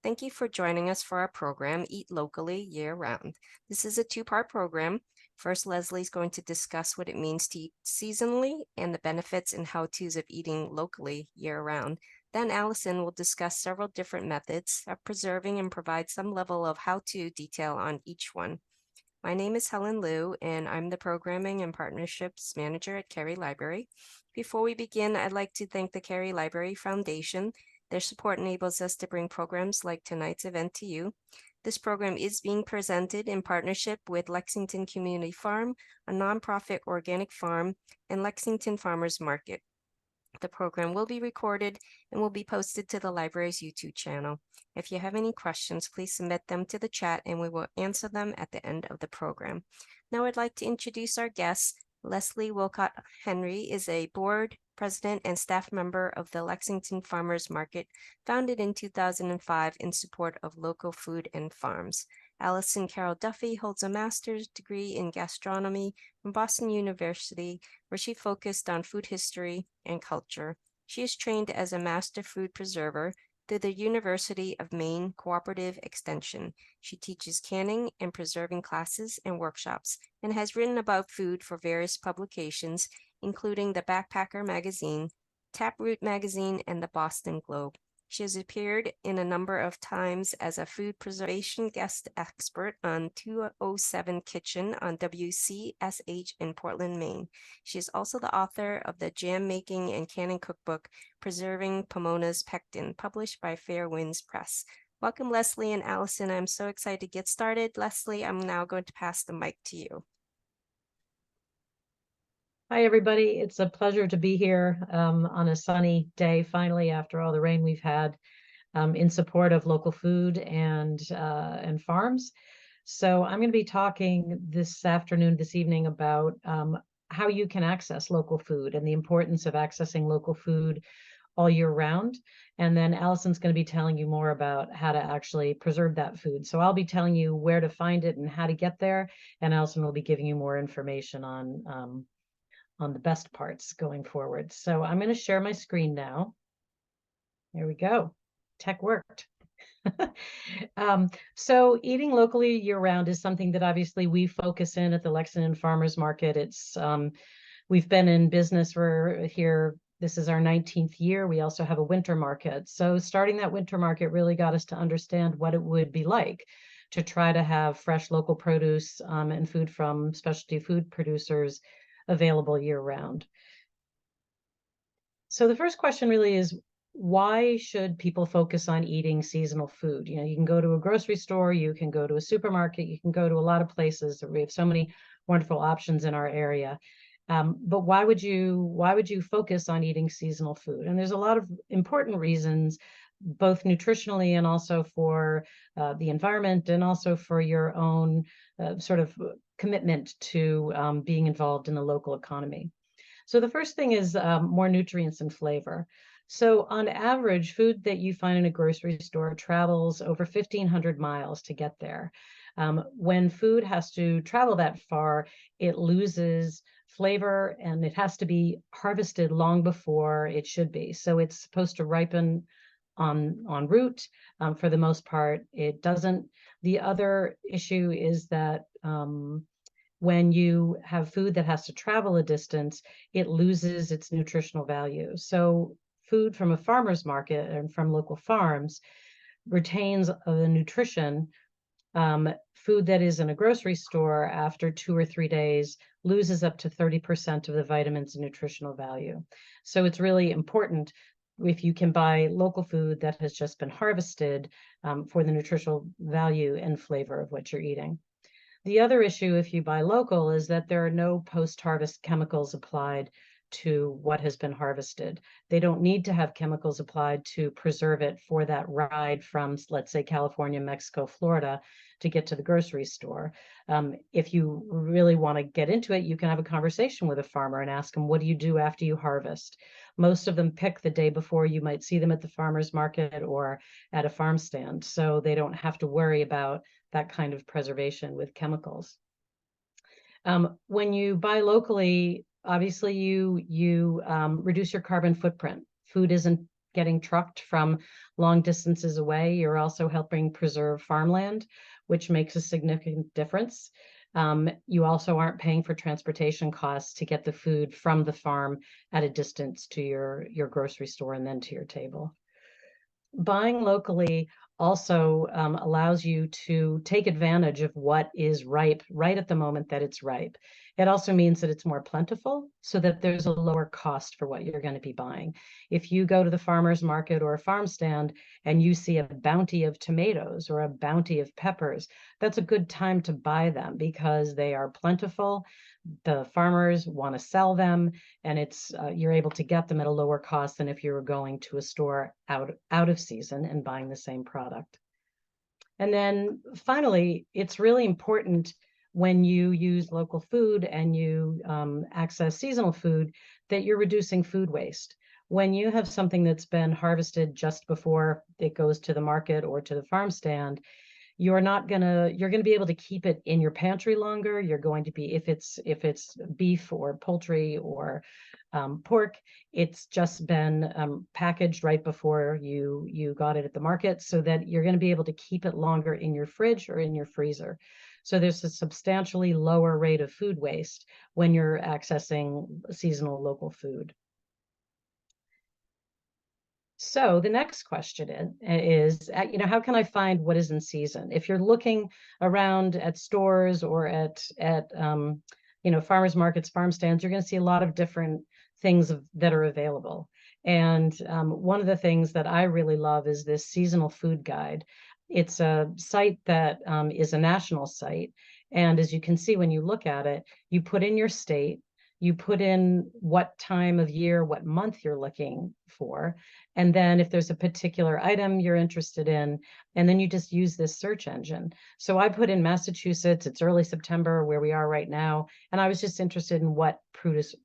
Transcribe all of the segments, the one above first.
Thank you for joining us for our program, Eat Locally Year-Round. This is a two-part program. First, Leslie's going to discuss what it means to eat seasonally and the benefits and how-tos of eating locally year-round. Then Allison will discuss several different methods of preserving and provide some level of how-to detail on each one. My name is Helen Liu, and I'm the Programming and Partnerships Manager at Cary Library. Before we begin, I'd like to thank the Cary Library Foundation. Their support enables us to bring programs like tonight's event to you. This program is being presented in partnership with Lexington Community Farm, a nonprofit organic farm, and Lexington Farmers Market. The program will be recorded and will be posted to the library's YouTube channel. If you have any questions, please submit them to the chat and we will answer them at the end of the program. Now I'd like to introduce our guest. Leslie Wilcott-Henrie is a board, president, and staff member of the Lexington Farmers Market, founded in 2005 in support of local food and farms. Allison Carroll Duffy holds a master's degree in gastronomy from Boston University, where she focused on food history and culture. She is trained as a master food preserver through the University of Maine Cooperative Extension. She teaches canning and preserving classes and workshops and has written about food for various publications, including the Backpacker Magazine, Taproot Magazine, and the Boston Globe. She has appeared in a number of times as a food preservation guest expert on 207 Kitchen on WCSH in Portland, Maine. She is also the author of the jam making and canning cookbook, Preserving Pomona's Pectin, published by Fairwinds Press. Welcome, Leslie and Allison. I'm so excited to get started. Leslie, I'm now going to pass the mic to you. Hi, everybody. It's a pleasure to be here on a sunny day, finally, after all the rain we've had, in support of local food and farms. So I'm going to be talking this evening about how you can access local food and the importance of accessing local food all year round. And then Allison's going to be telling you more about how to actually preserve that food. So I'll be telling you where to find it and how to get there, and Allison will be giving you more information on the best parts going forward. So I'm going to share my screen now. There we go. Tech worked. So eating locally year-round is something that obviously we focus in at the Lexington Farmers Market. It's we've been in business for here. This is our 19th year. We also have a winter market. So starting that winter market really got us to understand what it would be like to try to have fresh local produce and food from specialty food producers available year-round. So the first question really is, why should people focus on eating seasonal food? You know, you can go to a grocery store, you can go to a supermarket, you can go to a lot of places. We have so many wonderful options in our area. But why would you focus on eating seasonal food? And there's a lot of important reasons, both nutritionally and also for the environment, and also for your own sort of commitment to being involved in the local economy. So the first thing is more nutrients and flavor. So on average, food that you find in a grocery store travels over 1,500 miles to get there. When food has to travel that far, it loses flavor and it has to be harvested long before it should be. So it's supposed to ripen en route. For the most part, it doesn't. The other issue is that when you have food that has to travel a distance, it loses its nutritional value. So food from a farmer's market and from local farms retains the nutrition. Food that is in a grocery store after 2 or 3 days loses up to 30% of the vitamins and nutritional value. So it's really important if you can buy local food that has just been harvested for the nutritional value and flavor of what you're eating. The other issue, if you buy local, is that there are no post-harvest chemicals applied to what has been harvested. They don't need to have chemicals applied to preserve it for that ride from, let's say, California, Mexico, Florida, to get to the grocery store. If you really want to get into it, you can have a conversation with a farmer and ask them, what do you do after you harvest? Most of them pick the day before. You might see them at the farmer's market or at a farm stand, so they don't have to worry about that kind of preservation with chemicals. When you buy locally, obviously you reduce your carbon footprint. Food isn't getting trucked from long distances away. You're also helping preserve farmland, which makes a significant difference. You also aren't paying for transportation costs to get the food from the farm at a distance to your grocery store and then to your table. Buying locally also allows you to take advantage of what is ripe right at the moment that it's ripe. It also means that it's more plentiful so that there's a lower cost for what you're going to be buying. If you go to the farmer's market or a farm stand and you see a bounty of tomatoes or a bounty of peppers, that's a good time to buy them because they are plentiful. The farmers want to sell them, and it's you're able to get them at a lower cost than if you were going to a store out of season and buying the same product. And then finally, it's really important when you use local food and you access seasonal food that you're reducing food waste. When you have something that's been harvested just before it goes to the market or to the farm stand, you're going to be able to keep it in your pantry longer. You're going to be, if it's beef or poultry or pork, it's just been packaged right before you got it at the market, so that you're going to be able to keep it longer in your fridge or in your freezer. So there's a substantially lower rate of food waste when you're accessing seasonal local food. So the next question is, how can I find what is in season? If you're looking around at stores or at farmers markets, farm stands, you're going to see a lot of different things that are available. And one of the things that I really love is this seasonal food guide. It's a site that is a national site. And as you can see, when you look at it, you put in your state, you put in what time of year, what month you're looking for, and then if there's a particular item you're interested in, and then you just use this search engine. So I put in Massachusetts, it's early September where we are right now, and I was just interested in what produce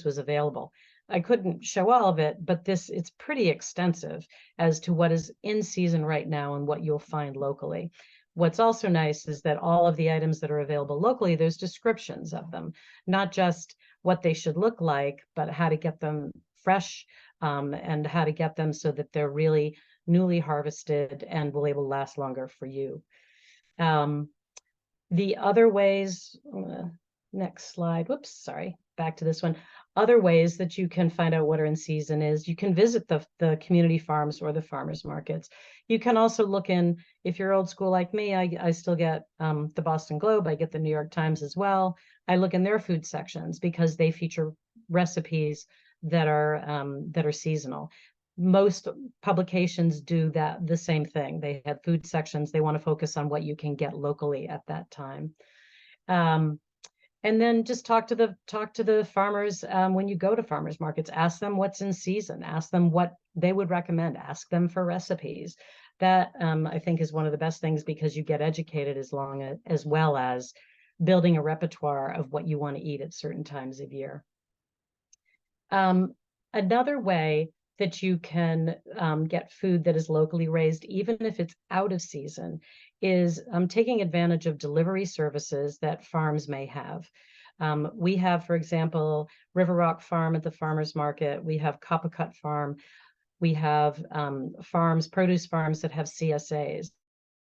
was available. I couldn't show all of it, but it's pretty extensive as to what is in season right now and what you'll find locally. What's also nice is that all of the items that are available locally, there's descriptions of them, not just what they should look like, but how to get them fresh and how to get them so that they're really newly harvested and will able to last longer for you. The other ways, next slide, whoops, sorry, back to this one. Other ways that you can find out what are in season is you can visit the community farms or the farmers markets. You can also look in, if you're old school like me, I still get the Boston Globe, I get the New York Times as well. I look in their food sections because they feature recipes that are seasonal. Most publications do the same thing. They have food sections. They want to focus on what you can get locally at that time. And then just talk to the farmers when you go to farmers markets. Ask them what's in season. Ask them what they would recommend. Ask them for recipes. That I think is one of the best things, because you get educated as well as building a repertoire of what you want to eat at certain times of year. Another way that you can get food that is locally raised, even if it's out of season, is taking advantage of delivery services that farms may have. We have, for example, River Rock Farm at the farmers market. We have Coppercut Farm. We have produce farms that have CSAs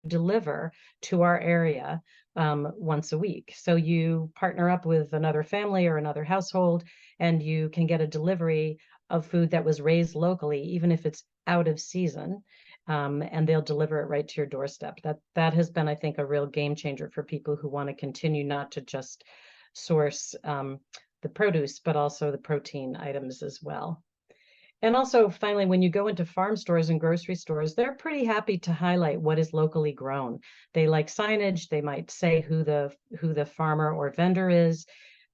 deliver to our area once a week. So you partner up with another family or another household, and you can get a delivery of food that was raised locally, even if it's out of season, and they'll deliver it right to your doorstep. That has been, I think, a real game changer for people who want to continue not to just source the produce, but also the protein items as well. And also, finally, when you go into farm stores and grocery stores, they're pretty happy to highlight what is locally grown. They like signage. They might say who the farmer or vendor is.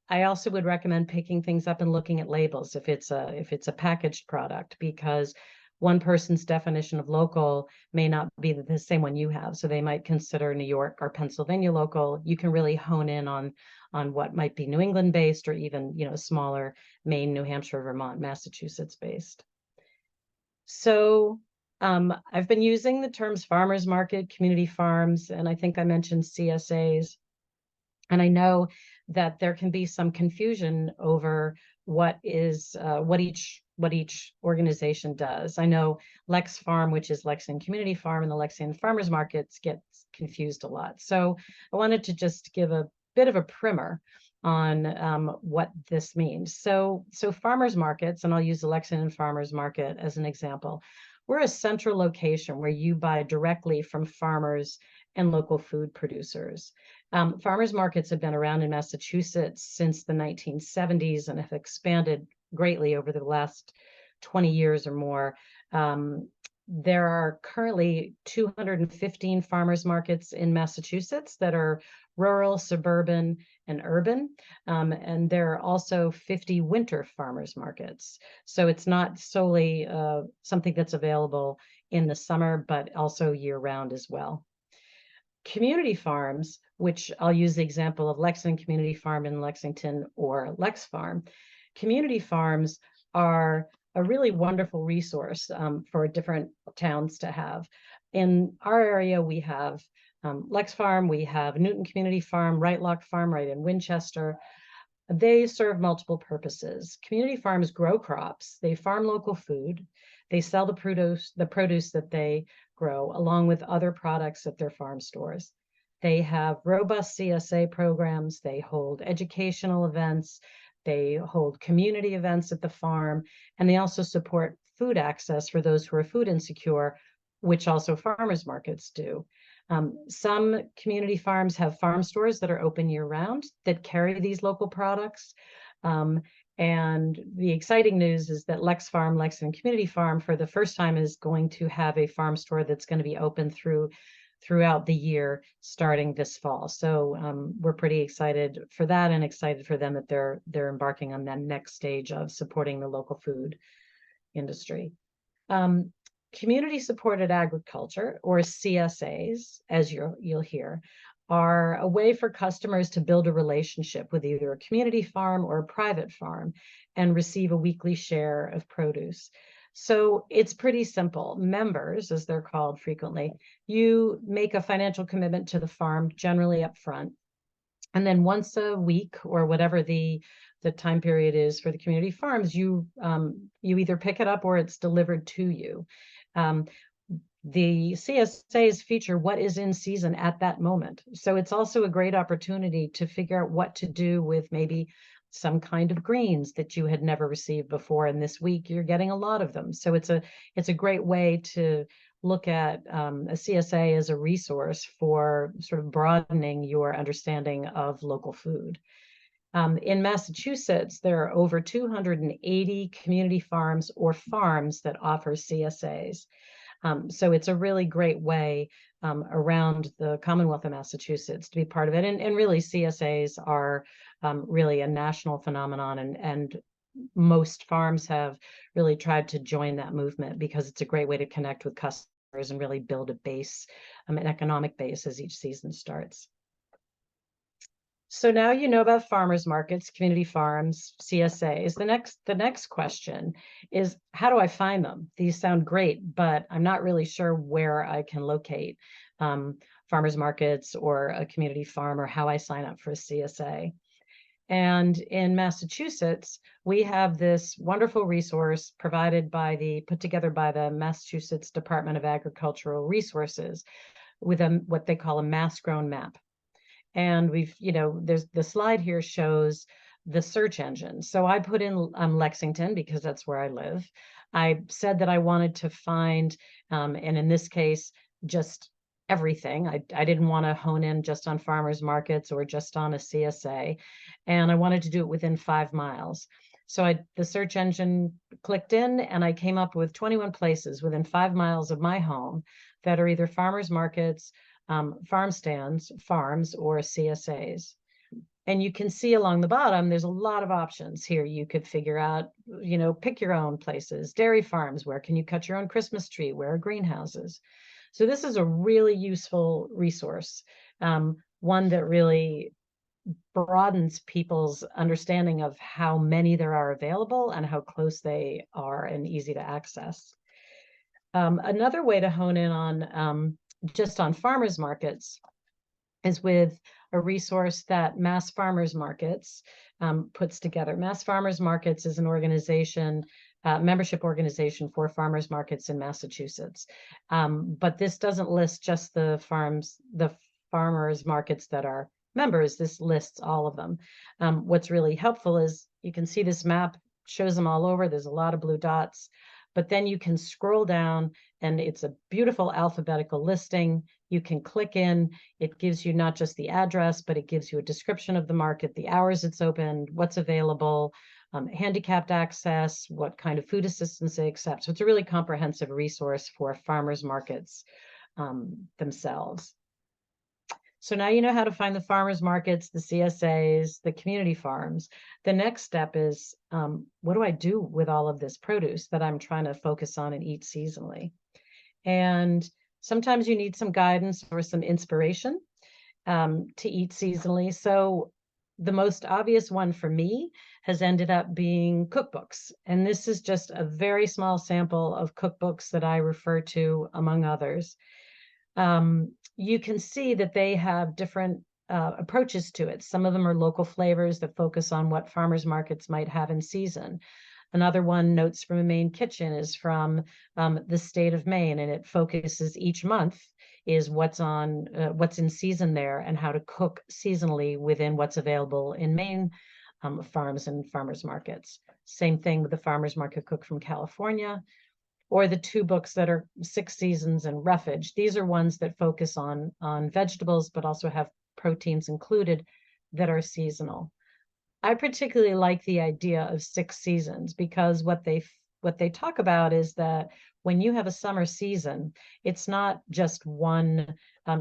I also would recommend picking things up and looking at labels if it's a packaged product, because one person's definition of local may not be the same one you have. So they might consider New York or Pennsylvania local. You can really hone in on what might be New England based, or even, smaller Maine, New Hampshire, Vermont, Massachusetts based. So I've been using the terms farmers market, community farms, and I think I mentioned CSAs. And I know that there can be some confusion over what each what each organization does. I know Lex Farm, which is Lexington Community Farm, and the Lexington Farmers Markets gets confused a lot. So I wanted to just give a bit of a primer on what this means. So farmers markets, and I'll use the Lexington Farmers Market as an example. We're a central location where you buy directly from farmers and local food producers. Farmers markets have been around in Massachusetts since the 1970s and have expanded greatly over the last 20 years or more. There are currently 215 farmers markets in Massachusetts that are rural, suburban, and urban. And there are also 50 winter farmers markets. So it's not solely something that's available in the summer, but also year round as well. Community farms, which I'll use the example of Lexington Community Farm in Lexington or Lex Farm. Community farms are a really wonderful resource for different towns to have. In our area, we have Lex Farm, we have Newton Community Farm, Wrightlock Farm right in Winchester. They serve multiple purposes. Community farms grow crops, they farm local food, they sell the produce that they grow along with other products at their farm stores. They have robust CSA programs, they hold educational events, they hold community events at the farm, and they also support food access for those who are food insecure, which also farmers markets do. Some community farms have farm stores that are open year round that carry these local products. And the exciting news is that Lex Farm, Lexington Community Farm, for the first time is going to have a farm store that's going to be open throughout the year starting this fall. So we're pretty excited for that and excited for them that they're embarking on that next stage of supporting the local food industry. Community supported agriculture, or CSAs, as you'll hear, are a way for customers to build a relationship with either a community farm or a private farm and receive a weekly share of produce. So it's pretty simple. Members, as they're called frequently, you make a financial commitment to the farm, generally up front. And then once a week, or whatever the time period is for the community farms, you either pick it up or it's delivered to you. The CSAs feature what is in season at that moment. So it's also a great opportunity to figure out what to do with maybe some kind of greens that you had never received before. And this week you're getting a lot of them. So it's a great way to look at a CSA as a resource for sort of broadening your understanding of local food. In Massachusetts, there are over 280 community farms or farms that offer CSAs. So it's a really great way around the Commonwealth of Massachusetts to be part of it. And really CSAs are really a national phenomenon, and most farms have really tried to join that movement because it's a great way to connect with customers and really build a base, an economic base as each season starts. So now you know about farmers markets, community farms, CSAs. The next question is, how do I find them? These sound great, but I'm not really sure where I can locate farmers markets or a community farm, or how I sign up for a CSA. And in Massachusetts, we have this wonderful resource put together by the Massachusetts Department of Agricultural Resources with what they call a mass-grown map. And there's the slide here shows the search engine. So I put in Lexington because that's where I live. I said that I wanted to find, and in this case, just everything. I didn't want to hone in just on farmers markets or just on a CSA. And I wanted to do it within 5 miles. So the search engine clicked in and I came up with 21 places within 5 miles of my home that are either farmers markets, farm stands, farms, or CSAs. And you can see along the bottom, there's a lot of options here. You could figure out, pick your own places. Dairy farms, where can you cut your own Christmas tree? Where are greenhouses? So this is a really useful resource, one that really broadens people's understanding of how many there are available and how close they are and easy to access. Another way to hone in on just on farmers markets is with a resource that Mass Farmers Markets puts together. Mass Farmers Markets is an organization membership organization for farmers markets in Massachusetts. But this doesn't list just the farmers markets that are members. This lists all of them. What's really helpful is you can see this map shows them all over. There's a lot of blue dots, but then you can scroll down and it's a beautiful alphabetical listing. You can click in, it gives you not just the address, but it gives you a description of the market, the hours it's open, what's available, handicapped access, what kind of food assistance they accept. So it's a really comprehensive resource for farmers markets themselves. So now you know how to find the farmers markets, the CSAs, the community farms. The next step is, what do I do with all of this produce that I'm trying to focus on and eat seasonally? And sometimes you need some guidance or some inspiration to eat seasonally. So the most obvious one for me has ended up being cookbooks. And this is just a very small sample of cookbooks that I refer to, among others. You can see that they have different approaches to it. Some of them are local flavors that focus on what farmers markets might have in season. Another one, Notes from a Maine Kitchen, is from the state of Maine, and it focuses each month is what's in season there and how to cook seasonally within what's available in Maine farms and farmers markets. Same thing with the Farmers Market Cook from California, or the two books that are Six Seasons and Roughage. These are ones that focus on vegetables, but also have proteins included that are seasonal. I particularly like the idea of Six Seasons because what they talk about is that when you have a summer season, it's not just one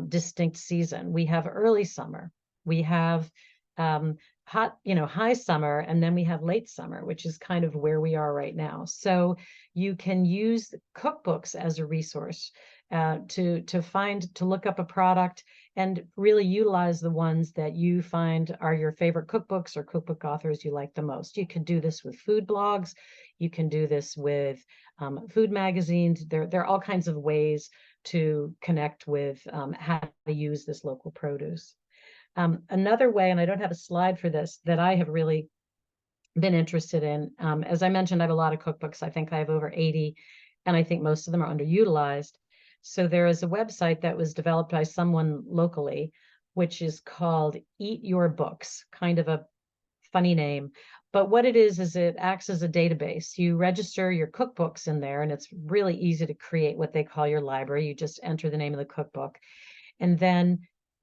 distinct season. We have early summer, we have high summer, and then we have late summer, which is kind of where we are right now. So you can use cookbooks as a resource to look up a product and really utilize the ones that you find are your favorite cookbooks or cookbook authors you like the most. You can do this with food blogs. You can do this with food magazines. There are all kinds of ways to connect with how to use this local produce. Another way, and I don't have a slide for this, that I have really been interested in, as I mentioned, I have a lot of cookbooks. I think I have over 80, and I think most of them are underutilized. So there is a website that was developed by someone locally, which is called Eat Your Books, kind of a funny name. But what it is it acts as a database. You register your cookbooks in there, and it's really easy to create what they call your library. You just enter the name of the cookbook, and then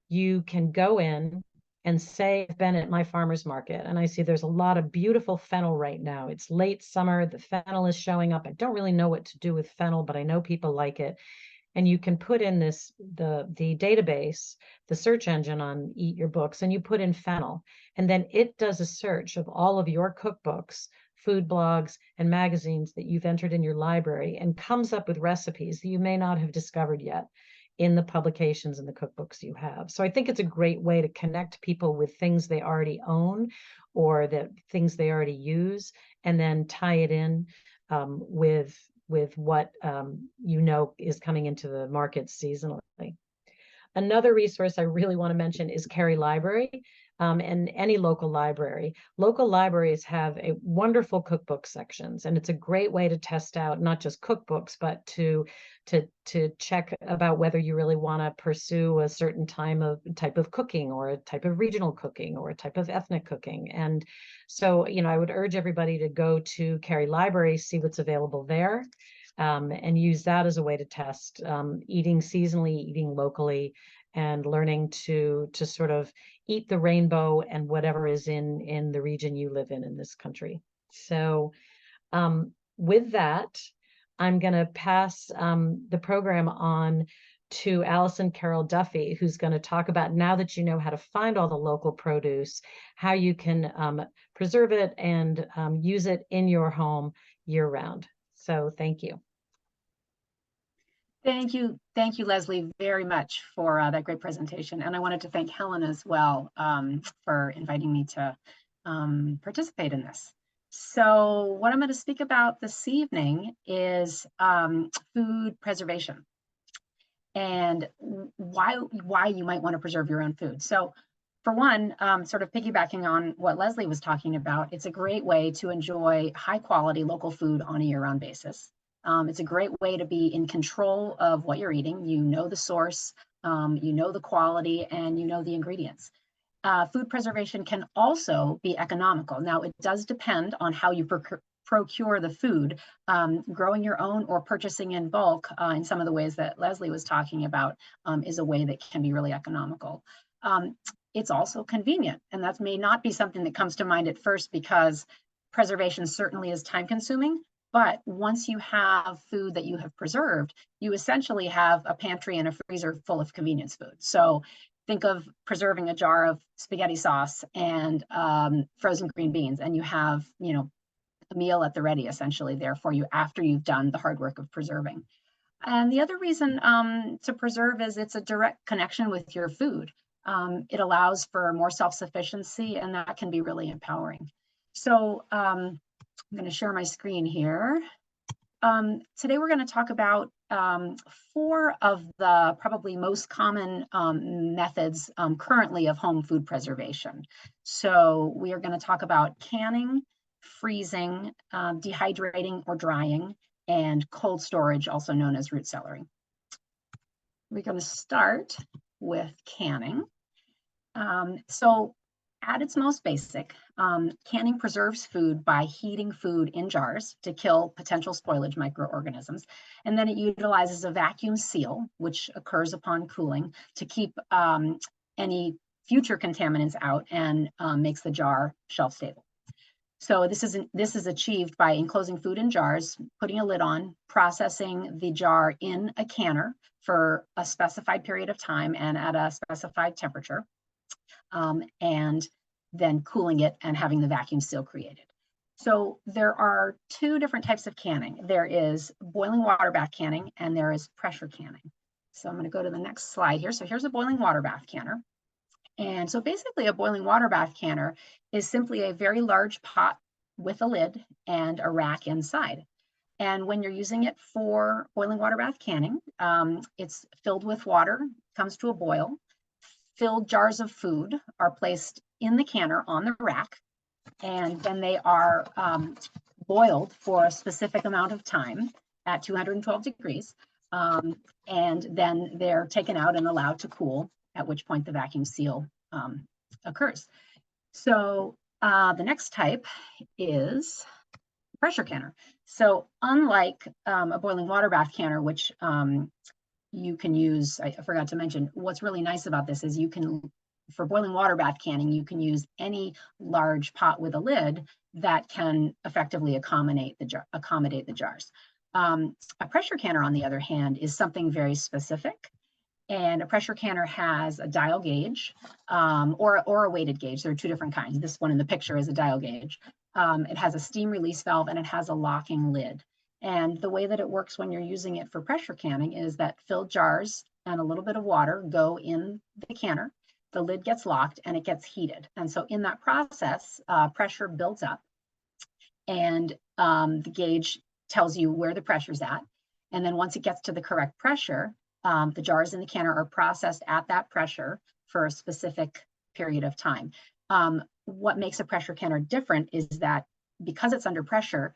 you can go in and say, I've been at my farmer's market and I see there's a lot of beautiful fennel right now. It's late summer, the fennel is showing up. I don't really know what to do with fennel, but I know people like it. And you can put in the database, the search engine on Eat Your Books, and you put in fennel. And then it does a search of all of your cookbooks, food blogs, and magazines that you've entered in your library and comes up with recipes that you may not have discovered yet in the publications and the cookbooks you have. So I think it's a great way to connect people with things they already own or that things they already use, and then tie it in with what is coming into the market seasonally. Another resource I really want to mention is Cary Library, and any local library. Local libraries have a wonderful cookbook sections, and it's a great way to test out not just cookbooks, but to check about whether you really want to pursue a certain type of cooking, or a type of regional cooking, or a type of ethnic cooking. And so, I would urge everybody to go to Cary Library, see what's available there. And use that as a way to test eating seasonally, eating locally, and learning to sort of eat the rainbow and whatever is in the region you live in this country. So with that, I'm going to pass the program on to Allison Carroll Duffy, who's going to talk about, now that you know how to find all the local produce, how you can preserve it and use it in your home year round. So thank you. Thank you, Leslie, very much for that great presentation. And I wanted to thank Helen as well for inviting me to participate in this. So what I'm going to speak about this evening is food preservation and why you might want to preserve your own food. So for one, sort of piggybacking on what Leslie was talking about, it's a great way to enjoy high quality local food on a year-round basis. It's a great way to be in control of what you're eating. You know the source, you know the quality, and you know the ingredients. Food preservation can also be economical. Now, it does depend on how you procure the food. Growing your own or purchasing in bulk in some of the ways that Leslie was talking about is a way that can be really economical. It's also convenient, and that may not be something that comes to mind at first because preservation certainly is time consuming. But once you have food that you have preserved, you essentially have a pantry and a freezer full of convenience food. So think of preserving a jar of spaghetti sauce and frozen green beans, and you have, you know, a meal at the ready essentially there for you after you've done the hard work of preserving. And the other reason to preserve is it's a direct connection with your food. It allows for more self-sufficiency, and that can be really empowering. So I'm going to share my screen here. Today we're going to talk about 4 of the probably most common methods currently of home food preservation. So we are going to talk about canning, freezing, dehydrating or drying, and cold storage, also known as root cellaring. We're going to start with canning. So at its most basic, canning preserves food by heating food in jars to kill potential spoilage microorganisms. And then it utilizes a vacuum seal, which occurs upon cooling, to keep any future contaminants out and makes the jar shelf stable. So this is achieved by enclosing food in jars, putting a lid on, processing the jar in a canner for a specified period of time and at a specified temperature. And then cooling it and having the vacuum seal created. So there are 2 different types of canning. There is boiling water bath canning and there is pressure canning. So I'm going to go to the next slide here. So here's a boiling water bath canner. And so basically a boiling water bath canner is simply a very large pot with a lid and a rack inside. And when you're using it for boiling water bath canning, it's filled with water, comes to a boil. Filled jars of food are placed in the canner on the rack, and then they are boiled for a specific amount of time at 212 degrees, and then they're taken out and allowed to cool, at which point the vacuum seal occurs. So the next type is pressure canner. So unlike a boiling water bath canner, which you can use, I forgot to mention, what's really nice about this is you can, for boiling water bath canning, you can use any large pot with a lid that can effectively accommodate the jars. A pressure canner, on the other hand, is something very specific. And a pressure canner has a dial gauge or a weighted gauge. There are 2 different kinds. This one in the picture is a dial gauge. It has a steam release valve and it has a locking lid. And the way that it works when you're using it for pressure canning is that filled jars and a little bit of water go in the canner, the lid gets locked and it gets heated. And so in that process, pressure builds up and the gauge tells you where the pressure's at. And then once it gets to the correct pressure, the jars in the canner are processed at that pressure for a specific period of time. What makes a pressure canner different is that because it's under pressure,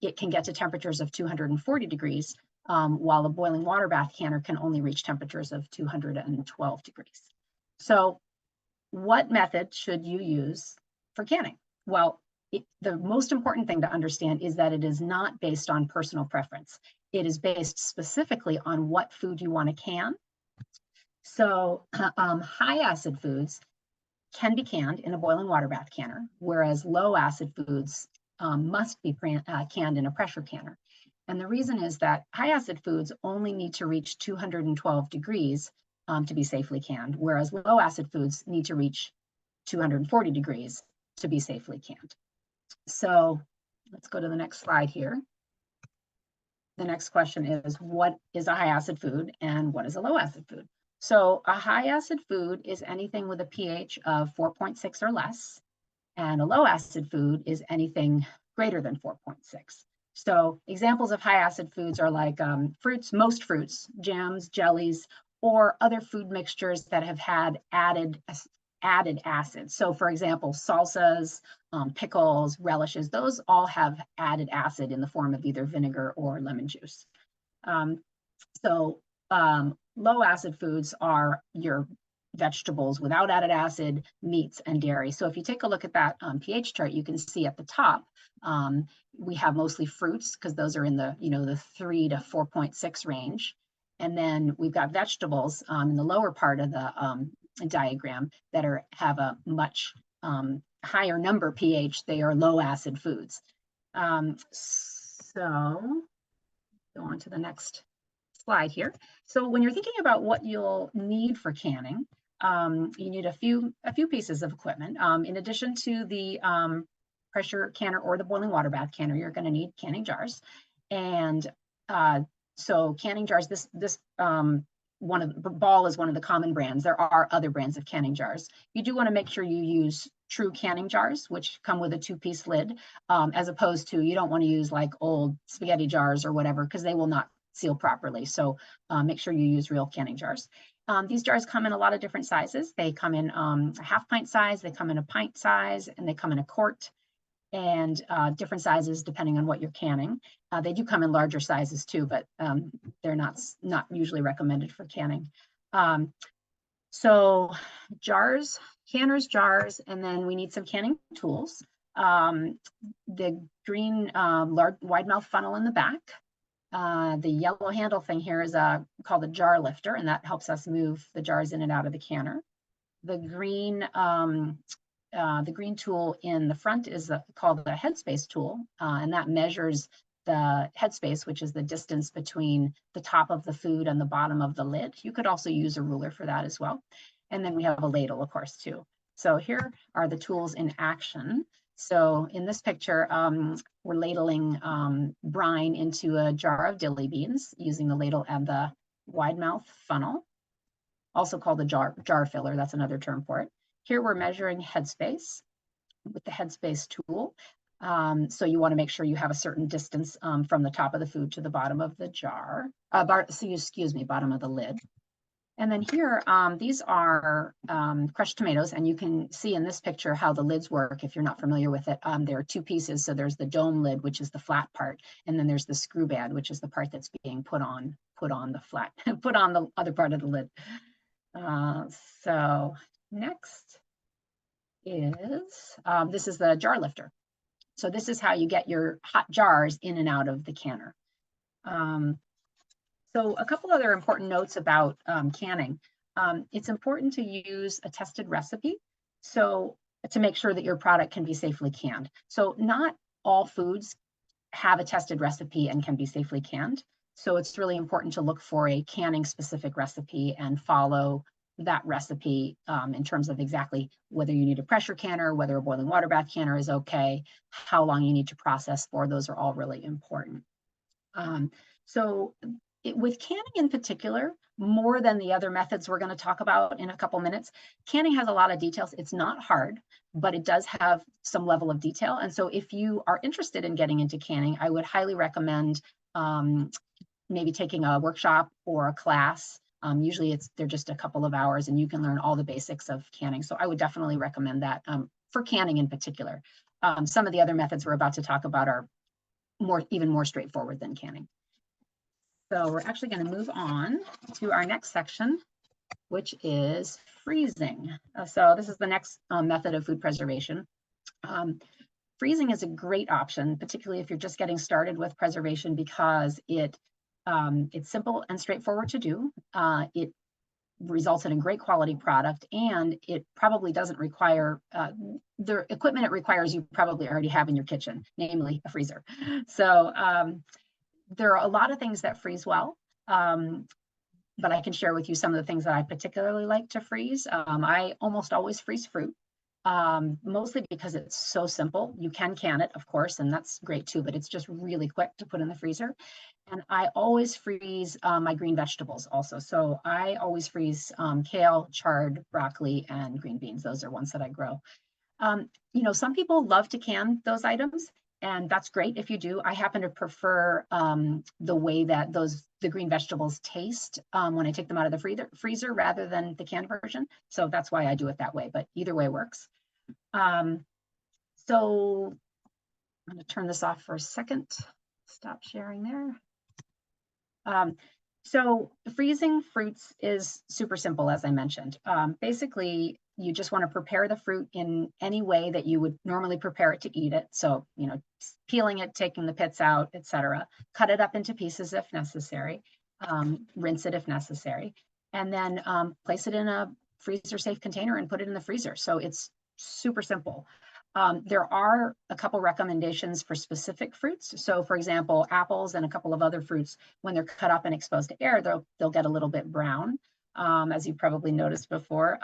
it can get to temperatures of 240 degrees, while a boiling water bath canner can only reach temperatures of 212 degrees. So what method should you use for canning? Well, the most important thing to understand is that it is not based on personal preference. It is based specifically on what food you want to can. So high acid foods can be canned in a boiling water bath canner, whereas low acid foods must be canned in a pressure canner. And the reason is that high acid foods only need to reach 212 degrees to be safely canned, whereas low acid foods need to reach 240 degrees to be safely canned. So let's go to the next slide here. The next question is, what is a high acid food and what is a low acid food? So a high acid food is anything with a pH of 4.6 or less. And a low acid food is anything greater than 4.6. So examples of high acid foods are like fruits, most fruits, jams, jellies, or other food mixtures that have had added added acid. So for example, salsas, pickles, relishes, those all have added acid in the form of either vinegar or lemon juice. Low acid foods are your vegetables without added acid, meats, and dairy. So if you take a look at that pH chart, you can see at the top, we have mostly fruits because those are in the, the 3 to 4.6 range. And then we've got vegetables in the lower part of the diagram that have a much higher number pH. They are low acid foods. So go on to the next slide here. So when you're thinking about what you'll need for canning, you need a few pieces of equipment. In addition to the pressure canner or the boiling water bath canner, you're going to need canning jars. And so canning jars, this one of the Ball is one of the common brands. There are other brands of canning jars. You do want to make sure you use true canning jars, which come with a 2-piece lid, as opposed to, you don't want to use like old spaghetti jars or whatever, because they will not seal properly. So make sure you use real canning jars. These jars come in a lot of different sizes. They come in a half-pint size, they come in a pint size, and they come in a quart, and different sizes depending on what you're canning. They do come in larger sizes too, but they're not usually recommended for canning. So jars, canners, jars, and then we need some canning tools. The green wide mouth funnel in the back. The yellow handle thing here is called a jar lifter, and that helps us move the jars in and out of the canner. The green tool in the front is called the headspace tool, and that measures the headspace, which is the distance between the top of the food and the bottom of the lid. You could also use a ruler for that as well. And then we have a ladle, of course, too. So here are the tools in action. So in this picture, we're ladling brine into a jar of dilly beans using the ladle and the wide mouth funnel, also called the jar filler. That's another term for it. Here we're measuring headspace with the headspace tool. So you want to make sure you have a certain distance from the top of the food to the bottom of the jar, bottom of the lid. And then here, these are crushed tomatoes, and you can see in this picture how the lids work if you're not familiar with it. There are 2 pieces. So there's the dome lid, which is the flat part, and then there's the screw band, which is the part that's being put on the flat, put on the other part of the lid. So next is, this is the jar lifter. So this is how you get your hot jars in and out of the canner. So a couple other important notes about canning. It's important to use a tested recipe, so to make sure that your product can be safely canned. So not all foods have a tested recipe and can be safely canned. So it's really important to look for a canning specific recipe and follow that recipe in terms of exactly whether you need a pressure canner, whether a boiling water bath canner is okay, how long you need to process for. Those are all really important. With canning in particular, more than the other methods we're going to talk about in a couple minutes, canning has a lot of details. It's not hard, but it does have some level of detail. And so if you are interested in getting into canning, I would highly recommend maybe taking a workshop or a class. Usually they're just a couple of hours and you can learn all the basics of canning. So I would definitely recommend that for canning in particular. Some of the other methods we're about to talk about are even more straightforward than canning. So we're actually going to move on to our next section, which is freezing. So this is the next method of food preservation. Freezing is a great option, particularly if you're just getting started with preservation, because it's simple and straightforward to do. It results in a great quality product, and it probably doesn't require the equipment it requires you probably already have in your kitchen, namely a freezer. So there are a lot of things that freeze well, but I can share with you some of the things that I particularly like to freeze. I almost always freeze fruit, mostly because it's so simple. You can can it, of course, and that's great too, but it's just really quick to put in the freezer. And I always freeze my green vegetables also. So I always freeze kale, chard, broccoli, and green beans. Those are ones that I grow. Some people love to can those items, And that's great if you do. I happen to prefer the way that the green vegetables taste when I take them out of the freezer rather than the canned version. So that's why I do it that way, but either way works. So I'm going to turn this off for a second. Stop sharing there. So freezing fruits is super simple, as I mentioned. Basically, you just want to prepare the fruit in any way that you would normally prepare it to eat it. So, you know, peeling it, taking the pits out, etc. Cut it up into pieces if necessary. Rinse it if necessary. And then place it in a freezer-safe container and put it in the freezer. So it's super simple. There are a couple recommendations for specific fruits. So for example, apples and a couple of other fruits, when they're cut up and exposed to air, they'll get a little bit brown, as you probably noticed before.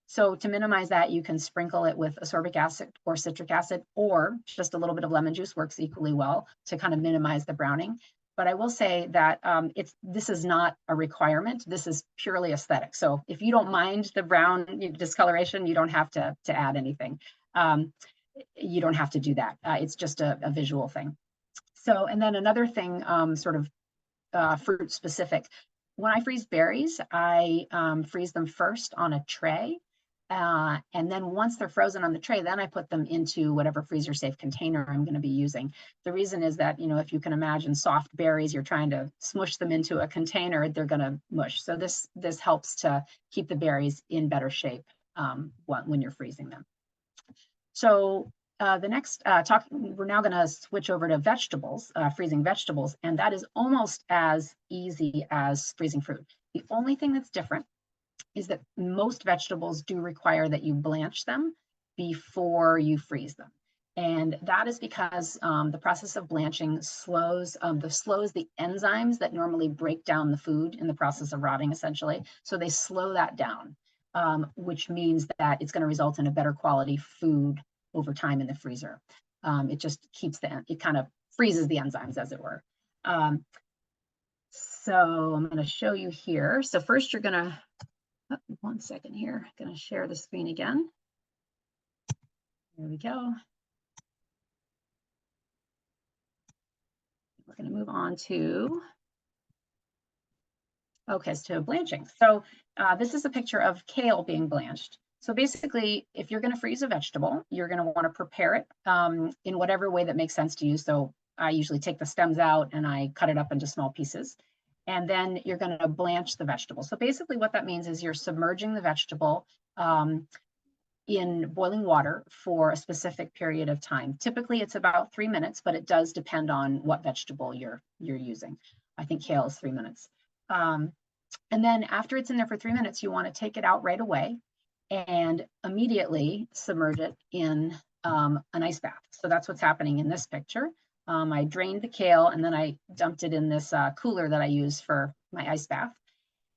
So to minimize that, you can sprinkle it with ascorbic acid or citric acid, or just a little bit of lemon juice works equally well to kind of minimize the browning. But I will say that this is not a requirement. This is purely aesthetic. So if you don't mind the brown discoloration, you don't have to add anything. You don't have to do that. It's just a visual thing. So, and then another thing, sort of fruit specific. When I freeze berries, I freeze them first on a tray. And then once they're frozen on the tray, then I put them into whatever freezer safe container I'm going to be using. The reason is that, you know, if you can imagine soft berries, you're trying to smush them into a container, they're going to mush. So this helps to keep the berries in better shape when you're freezing them. So the next we're now going to switch over to vegetables, freezing vegetables, and that is almost as easy as freezing fruit. The only thing that's different is that most vegetables do require that you blanch them before you freeze them. And that is because the process of blanching slows the enzymes that normally break down the food in the process of rotting, essentially. So they slow that down, which means that it's going to result in a better quality food over time in the freezer. It just keeps it kind of freezes the enzymes, as it were. So I'm going to show you here. So first you're going to, one second here, I'm going to share the screen again. There we go. We're going to move on to, okay, so blanching. So this is a picture of kale being blanched. So basically, if you're going to freeze a vegetable, you're going to want to prepare it in whatever way that makes sense to you. So I usually take the stems out and I cut it up into small pieces. And then you're going to blanch the vegetable. So basically what that means is you're submerging the vegetable in boiling water for a specific period of time. Typically it's about 3 minutes, but it does depend on what vegetable you're using. I think kale is 3 minutes. And then after it's in there for 3 minutes, you want to take it out right away and immediately submerge it in an ice bath. So that's what's happening in this picture. I drained the kale and then I dumped it in this cooler that I use for my ice bath.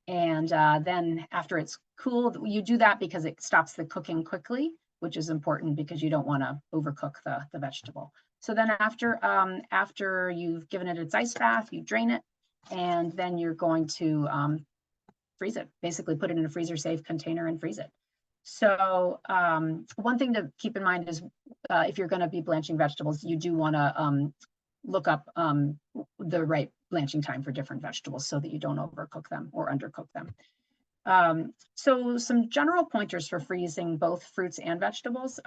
And then after it's cooled, you do that because it stops the cooking quickly, which is important because you don't want to overcook the vegetable. So then after you've given it its ice bath, you drain it, and then you're going to freeze it, basically put it in a freezer safe container and freeze it. So one thing to keep in mind is if you're going to be blanching vegetables, you do want to look up the right blanching time for different vegetables so that you don't overcook them or undercook them. So some general pointers for freezing both fruits and vegetables.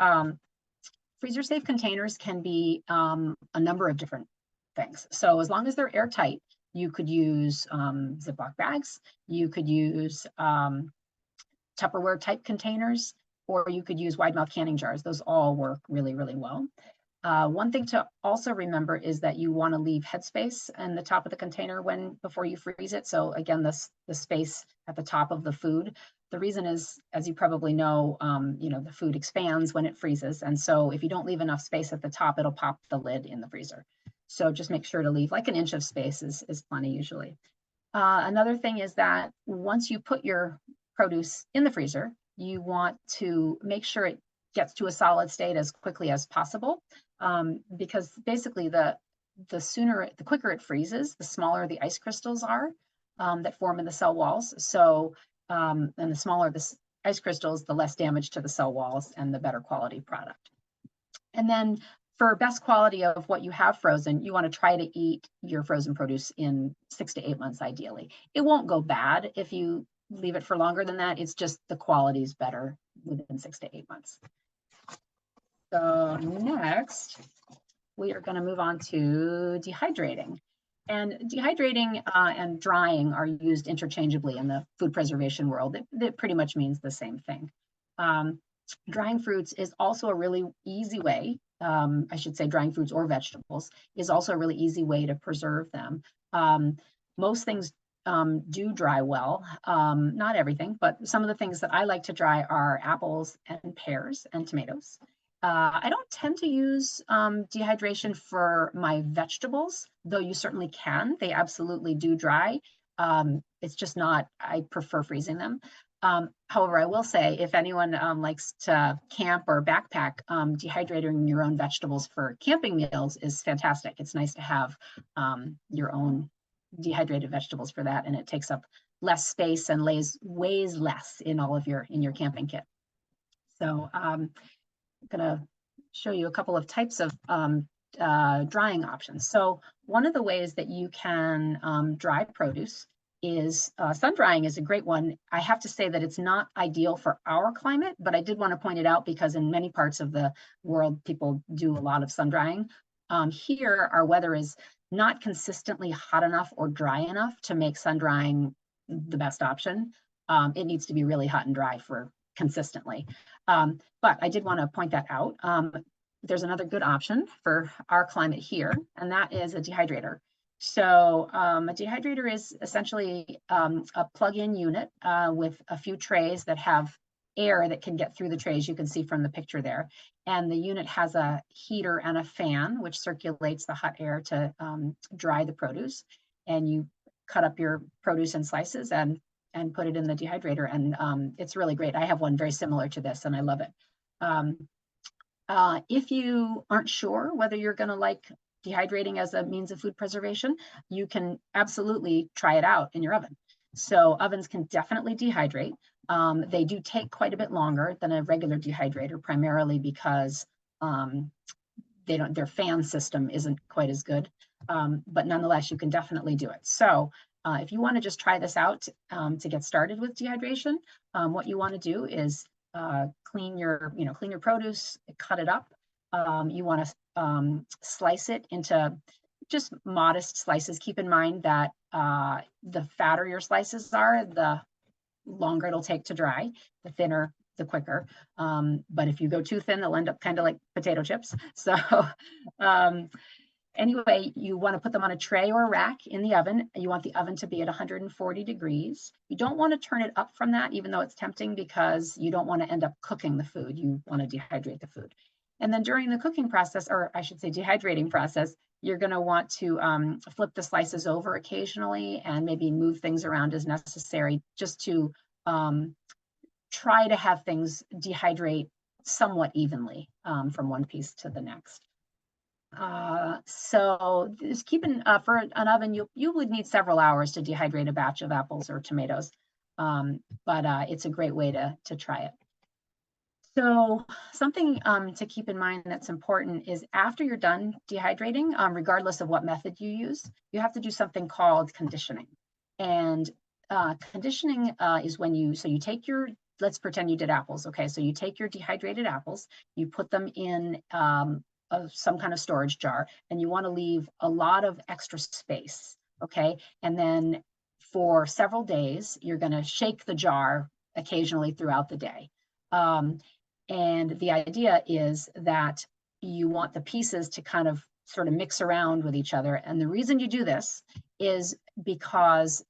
Freezer safe containers can be a number of different things. So as long as they're airtight, you could use Ziploc bags, you could use Tupperware type containers, or you could use wide mouth canning jars. Those all work really, really well. One thing to also remember is that you want to leave headspace in the top of the container before you freeze it. So again, the space at the top of the food. The reason is, as you probably know, the food expands when it freezes. And so if you don't leave enough space at the top, it'll pop the lid in the freezer. So just make sure to leave like an inch of space is plenty usually. Another thing is that once you put your produce in the freezer, you want to make sure it gets to a solid state as quickly as possible, because basically the quicker it freezes, the smaller the ice crystals are that form in the cell walls. So and the smaller the ice crystals, the less damage to the cell walls and the better quality product. And then for best quality of what you have frozen, you want to try to eat your frozen produce in 6 to 8 months, ideally. It won't go bad if you leave it for longer than that. It's just the quality is better within 6 to 8 months. So next, we are going to move on to dehydrating. And dehydrating and drying are used interchangeably in the food preservation world. It pretty much means the same thing. Drying fruits is also a really easy way, I should say drying fruits or vegetables is also a really easy way to preserve them. Most things do dry well, not everything, but some of the things that I like to dry are apples and pears and tomatoes. I don't tend to use dehydration for my vegetables, though you certainly can. They absolutely do dry. It's just not, I prefer freezing them. However, I will say if anyone likes to camp or backpack, dehydrating your own vegetables for camping meals is fantastic. It's nice to have your own dehydrated vegetables for that, and it takes up less space and weighs less in all of your camping kit. So I'm gonna show you a couple of types of drying options. So one of the ways that you can dry produce is sun drying is a great one. I have to say that it's not ideal for our climate, but I did want to point it out because in many parts of the world, people do a lot of sun drying. Here, our weather is not consistently hot enough or dry enough to make sun drying the best option. It needs to be really hot and dry for consistently. But I did want to point that out. There's another good option for our climate here, and that is a dehydrator. So a dehydrator is essentially a plug-in unit with a few trays that have air that can get through the trays, you can see from the picture there. And the unit has a heater and a fan, which circulates the hot air to dry the produce. And you cut up your produce in slices and put it in the dehydrator. And it's really great. I have one very similar to this, and I love it. If you aren't sure whether you're going to like dehydrating as a means of food preservation, you can absolutely try it out in your oven. So ovens can definitely dehydrate. They do take quite a bit longer than a regular dehydrator, primarily because their fan system isn't quite as good. But nonetheless, you can definitely do it. So if you want to just try this out to get started with dehydration, what you want to do is clean your produce, cut it up. You want to slice it into just modest slices. Keep in mind that the fatter your slices are, the longer it'll take to dry. The thinner, the quicker. But if you go too thin, they'll end up kind of like potato chips. So anyway, you want to put them on a tray or a rack in the oven. You want the oven to be at 140 degrees. You don't want to turn it up from that, even though it's tempting, because you don't want to end up cooking the food. You want to dehydrate the food. And then during the cooking process, or I should say dehydrating process, you're going to want to flip the slices over occasionally and maybe move things around as necessary, just to try to have things dehydrate somewhat evenly from one piece to the next. So just for an oven, you would need several hours to dehydrate a batch of apples or tomatoes, but it's a great way to try it. So something to keep in mind that's important is after you're done dehydrating, regardless of what method you use, you have to do something called conditioning. And conditioning is when you take let's pretend you did apples. Okay, so you take your dehydrated apples, you put them in some kind of storage jar, and you want to leave a lot of extra space. Okay, and then for several days, you're going to shake the jar occasionally throughout the day. And the idea is that you want the pieces to kind of sort of mix around with each other. And the reason you do this is because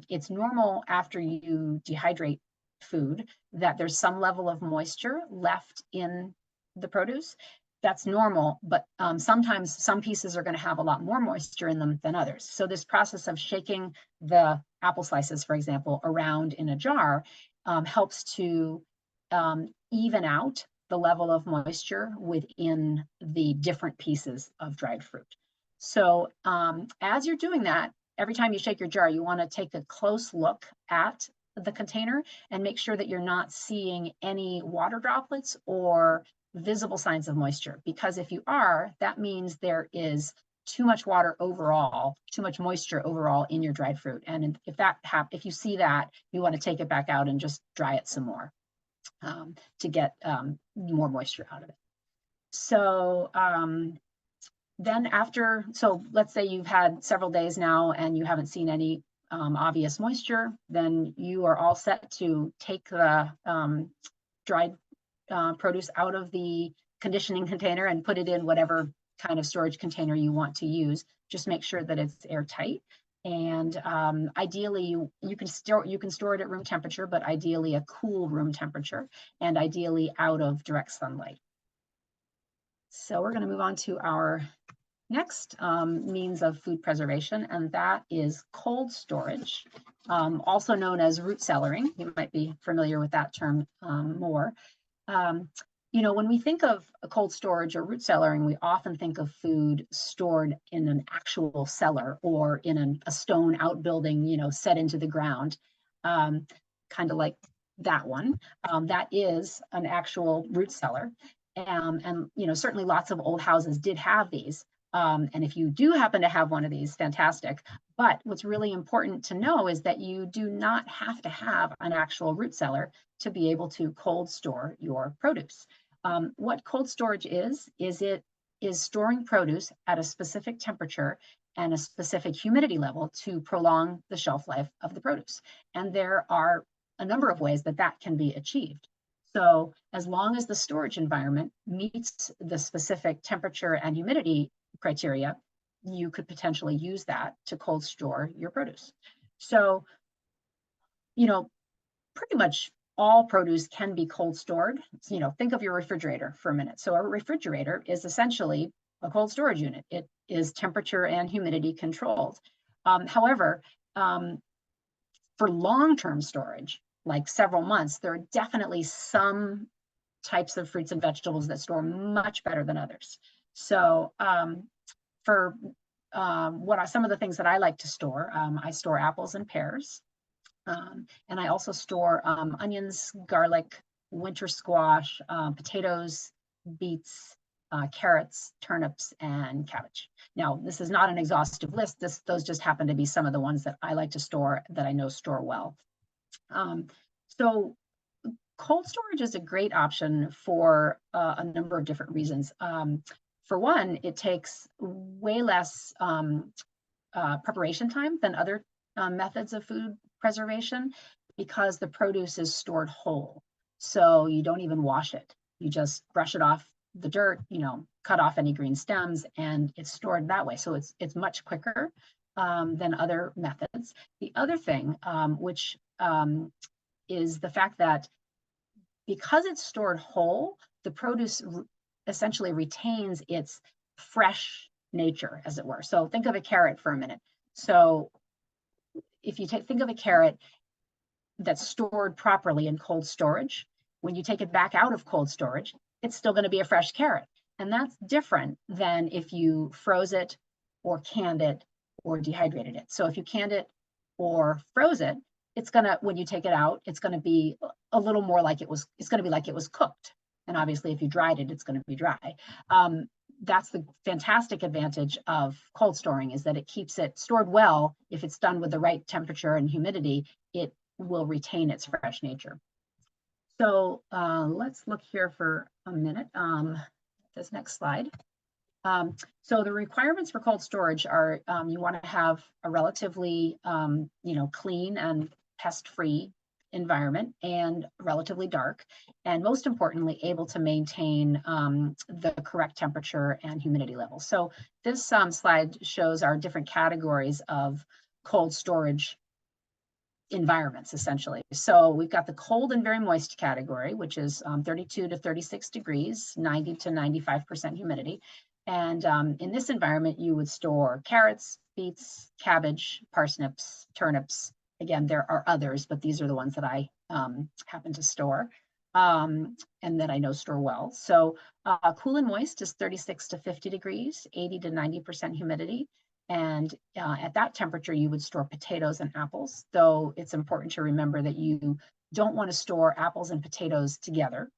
it's normal after you dehydrate food that there's some level of moisture left in the produce. That's normal, but sometimes some pieces are going to have a lot more moisture in them than others. So this process of shaking the apple slices, for example, around in a jar helps to even out the level of moisture within the different pieces of dried fruit. So as you're doing that, every time you shake your jar, you want to take a close look at the container and make sure that you're not seeing any water droplets or visible signs of moisture, because if you are, that means there is too much water overall, too much moisture overall in your dried fruit. And if you see that, you want to take it back out and just dry it some more to get more moisture out of it. So then so let's say you've had several days now and you haven't seen any obvious moisture, then you are all set to take the dried produce out of the conditioning container and put it in whatever kind of storage container you want to use. Just make sure that it's airtight. And ideally, you can store it at room temperature, but ideally a cool room temperature, and ideally out of direct sunlight. So we're going to move on to our next means of food preservation, and that is cold storage, also known as root cellaring. You might be familiar with that term more. You know, when we think of a cold storage or root cellaring, we often think of food stored in an actual cellar or in a stone outbuilding, you know, set into the ground, kind of like that one. That is an actual root cellar. And, you know, certainly lots of old houses did have these. And if you do happen to have one of these, fantastic. But what's really important to know is that you do not have to have an actual root cellar to be able to cold store your produce. What cold storage is it is storing produce at a specific temperature and a specific humidity level to prolong the shelf life of the produce. And there are a number of ways that that can be achieved. So as long as the storage environment meets the specific temperature and humidity criteria, you could potentially use that to cold store your produce. So, you know, pretty much all produce can be cold stored. You know, think of your refrigerator for a minute. So a refrigerator is essentially a cold storage unit. It is temperature and humidity controlled. However, for long-term storage, like several months, there are definitely some types of fruits and vegetables that store much better than others. So for some of the things that I like to store, I store apples and pears. And I also store onions, garlic, winter squash, potatoes, beets, carrots, turnips, and cabbage. Now, this is not an exhaustive list. Those just happen to be some of the ones that I like to store that I know store well. So cold storage is a great option for a number of different reasons. For one, it takes way less preparation time than other methods of food preservation because the produce is stored whole. So you don't even wash it. You just brush it off the dirt, you know, cut off any green stems, and it's stored that way. So it's much quicker than other methods. The other thing, which is the fact that because it's stored whole, the produce essentially retains its fresh nature, as it were. So think of a carrot for a minute. So if you think of a carrot that's stored properly in cold storage, when you take it back out of cold storage, it's still going to be a fresh carrot. And that's different than if you froze it or canned it or dehydrated it. So if you canned it or froze it, it's going to, when you take it out, it's going to be a little more like it's going to be like it was cooked. And obviously if you dried it, it's going to be dry. That's the fantastic advantage of cold storing, is that it keeps it stored well. If it's done with the right temperature and humidity, it will retain its fresh nature. So let's look here for a minute. This next slide. So the requirements for cold storage are you want to have a relatively clean and pest-free environment, and relatively dark, and most importantly, able to maintain the correct temperature and humidity levels. So this slide shows our different categories of cold storage environments, essentially. So we've got the cold and very moist category, which is 32 to 36 degrees, 90 to 95% humidity. And in this environment, you would store carrots, beets, cabbage, parsnips, turnips. Again, there are others, but these are the ones that I happen to store and that I know store well. So cool and moist is 36 to 50 degrees, 80 to 90% humidity. And at that temperature, you would store potatoes and apples, though it's important to remember that you don't want to store apples and potatoes together.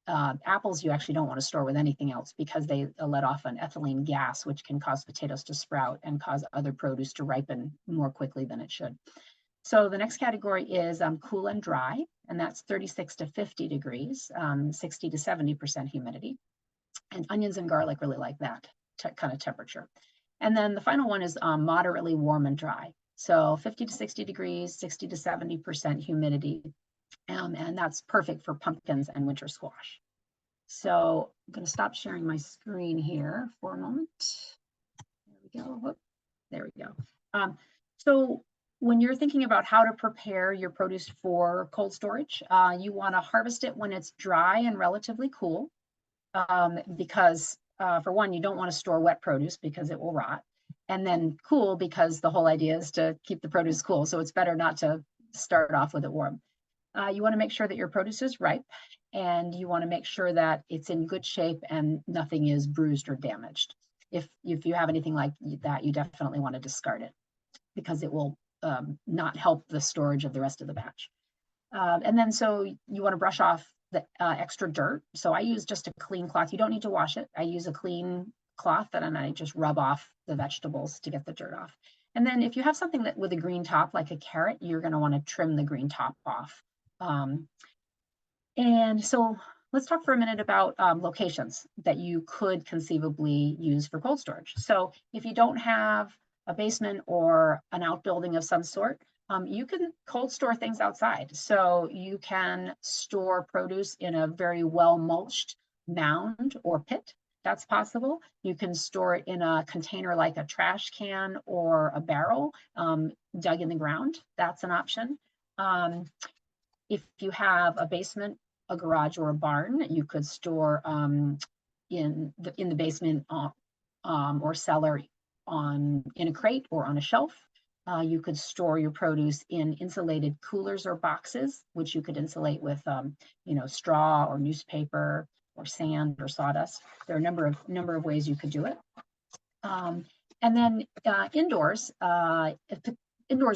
Apples you actually don't want to store with anything else because they let off an ethylene gas, which can cause potatoes to sprout and cause other produce to ripen more quickly than it should. So the next category is cool and dry, and that's 36 to 50 degrees, 60 to 70% humidity. And onions and garlic really like that kind of temperature. And then the final one is moderately warm and dry. So 50 to 60 degrees, 60 to 70% humidity. And that's perfect for pumpkins and winter squash. So I'm going to stop sharing my screen here for a moment. There we go. Whoop. There we go. So when you're thinking about how to prepare your produce for cold storage, you want to harvest it when it's dry and relatively cool, because for one, you don't want to store wet produce because it will rot, and then cool because the whole idea is to keep the produce cool. So it's better not to start off with it warm. You want to make sure that your produce is ripe, and you want to make sure that it's in good shape and nothing is bruised or damaged. If you have anything like that, you definitely want to discard it because it will not help the storage of the rest of the batch. And then so you want to brush off the extra dirt. So I use just a clean cloth. You don't need to wash it. I use a clean cloth and I just rub off the vegetables to get the dirt off. And then if you have something that with a green top, like a carrot, you're going to want to trim the green top off. And so let's talk for a minute about locations that you could conceivably use for cold storage. So if you don't have a basement or an outbuilding of some sort, you can cold store things outside. So you can store produce in a very well mulched mound or pit. That's possible. You can store it in a container like a trash can or a barrel dug in the ground. That's an option. If you have a basement, a garage, or a barn, you could store in the basement or cellar in a crate or on a shelf. You could store your produce in insulated coolers or boxes, which you could insulate with straw or newspaper or sand or sawdust. There are a number of ways you could do it. And then indoors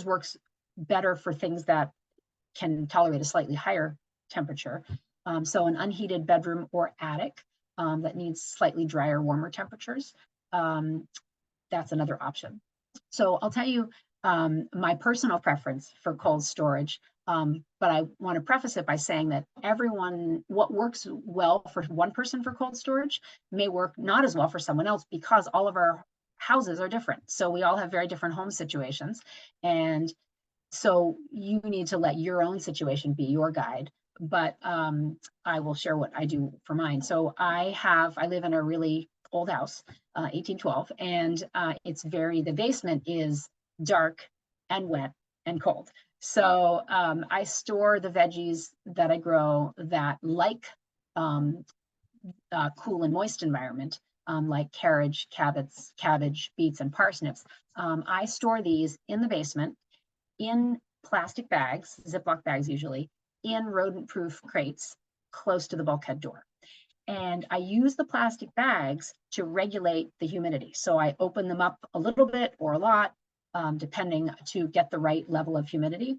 works better for things that can tolerate a slightly higher temperature. So an unheated bedroom or attic that needs slightly drier, warmer temperatures, that's another option. So I'll tell you my personal preference for cold storage, but I want to preface it by saying that what works well for one person for cold storage may work not as well for someone else because all of our houses are different. So we all have very different home situations. And so you need to let your own situation be your guide, but I will share what I do for mine. So I live in a really old house, 1812, and the basement is dark and wet and cold. So I store the veggies that I grow that like cool and moist environment, like cabbage, beets, and parsnips. I store these in the basement in plastic bags, Ziploc bags usually, in rodent-proof crates close to the bulkhead door. And I use the plastic bags to regulate the humidity. So I open them up a little bit or a lot, depending, to get the right level of humidity.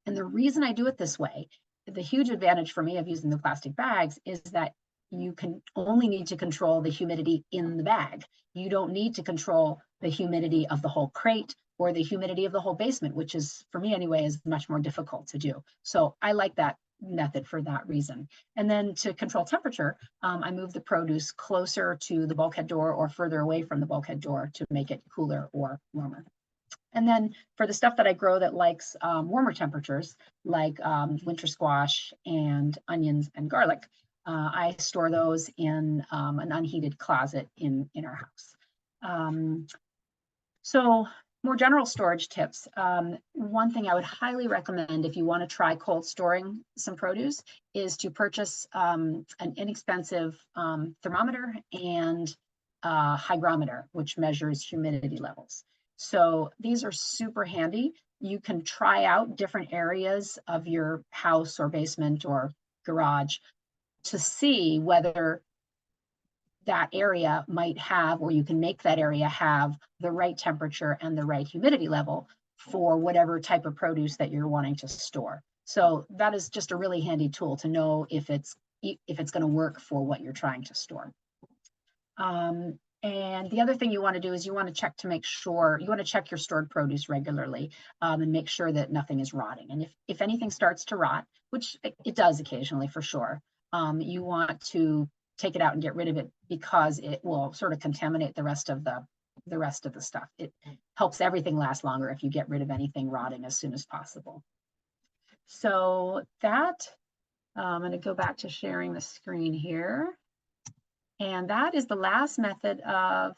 And the reason I do it this way, the huge advantage for me of using the plastic bags is that you can only need to control the humidity in the bag. You don't need to control the humidity of the whole crate or the humidity of the whole basement, which is, for me anyway, is much more difficult to do. So I like that method for that reason. And then to control temperature, I move the produce closer to the bulkhead door or further away from the bulkhead door to make it cooler or warmer. And then for the stuff that I grow that likes warmer temperatures, like winter squash and onions and garlic, I store those in an unheated closet in our house. So more general storage tips. One thing I would highly recommend if you want to try cold storing some produce is to purchase an inexpensive thermometer and hygrometer, which measures humidity levels. So these are super handy. You can try out different areas of your house or basement or garage to see whether that area might have, or you can make that area have, the right temperature and the right humidity level for whatever type of produce that you're wanting to store. So that is just a really handy tool to know if it's if it's going to work for what you're trying to store. And the other thing you want to do is you want to check to make sure, you want to check your stored produce regularly, and make sure that nothing is rotting. And if anything starts to rot, which it does occasionally for sure, you want to take it out and get rid of it, because it will sort of contaminate the rest of the stuff. It helps everything last longer if you get rid of anything rotting as soon as possible. So that, I'm going to go back to sharing the screen here. And that is the last method of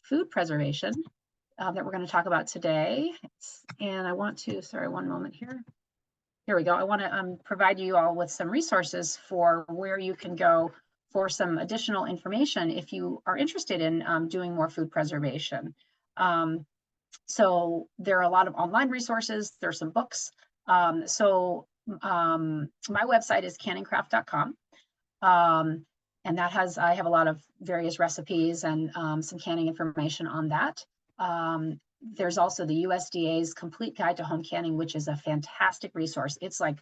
food preservation that we're going to talk about today. And I want to, sorry, one moment here. Here we go. I want to provide you all with some resources for where you can go for some additional information if you are interested in doing more food preservation. So there are a lot of online resources. There's some books. My website is canningcraft.com. And that has, I have a lot of various recipes and some canning information on that. There's also the USDA's Complete Guide to Home Canning, which is a fantastic resource. It's like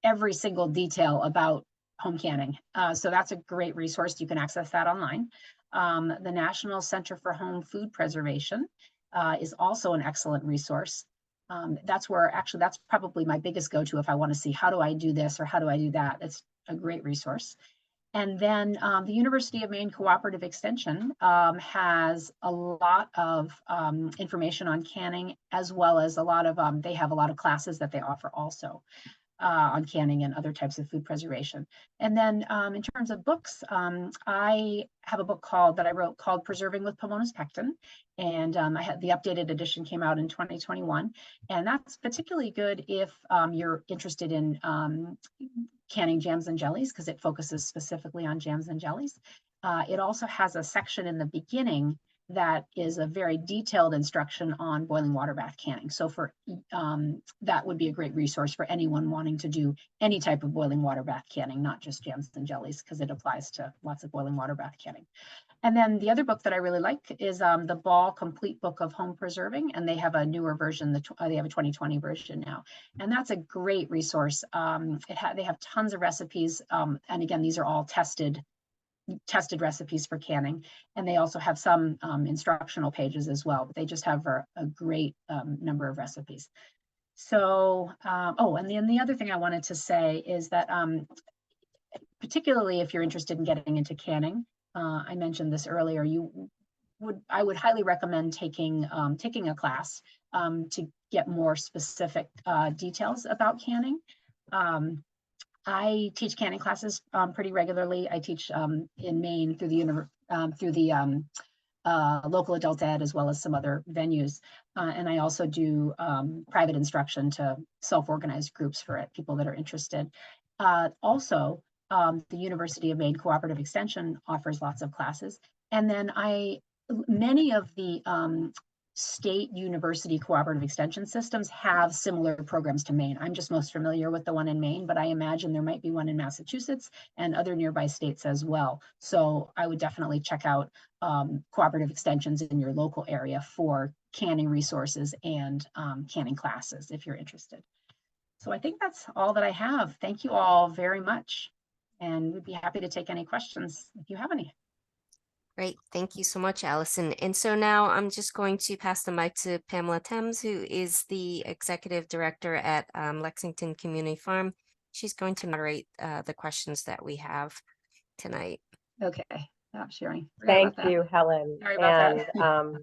every single detail about home canning. So that's a great resource. You can access that online. The National Center for Home Food Preservation is also an excellent resource. That's where, actually, that's probably my biggest go-to if I want to see how do I do this or how do I do that. It's a great resource. And then the University of Maine Cooperative Extension has a lot of information on canning, as well as a lot of, they have a lot of classes that they offer also on canning and other types of food preservation. And then in terms of books, I have a book that I wrote called Preserving with Pomona's Pectin. And I had the updated edition came out in 2021. And that's particularly good if you're interested in canning jams and jellies, because it focuses specifically on jams and jellies. It also has a section in the beginning that is a very detailed instruction on boiling water bath canning. So for that would be a great resource for anyone wanting to do any type of boiling water bath canning, not just jams and jellies, because it applies to lots of boiling water bath canning. And then the other book that I really like is the Ball Complete Book of Home Preserving, and they have a newer version. They have a 2020 version now, and that's a great resource. They have tons of recipes, and again, these are all tested recipes for canning, and they also have some instructional pages as well. But they just have a great number of recipes. So, and then the other thing I wanted to say is that, particularly if you're interested in getting into canning. I mentioned this earlier. I would highly recommend taking a class to get more specific details about canning. I teach canning classes pretty regularly. I teach in Maine through the local adult ed, as well as some other venues, and I also do private instruction to self-organized groups for it, people that are interested. Also. The University of Maine Cooperative Extension offers lots of classes. And then many of the state university cooperative extension systems have similar programs to Maine. I'm just most familiar with the one in Maine, but I imagine there might be one in Massachusetts and other nearby states as well. So I would definitely check out cooperative extensions in your local area for canning resources and canning classes if you're interested. So I think that's all that I have. Thank you all very much. And we'd be happy to take any questions if you have any. Great. Thank you so much, Allison. And so now I'm just going to pass the mic to Pamela Thames, who is the Executive Director at Lexington Community Farm. She's going to moderate the questions that we have tonight. Okay. Stop sharing. Thank you, Helen. Sorry about that.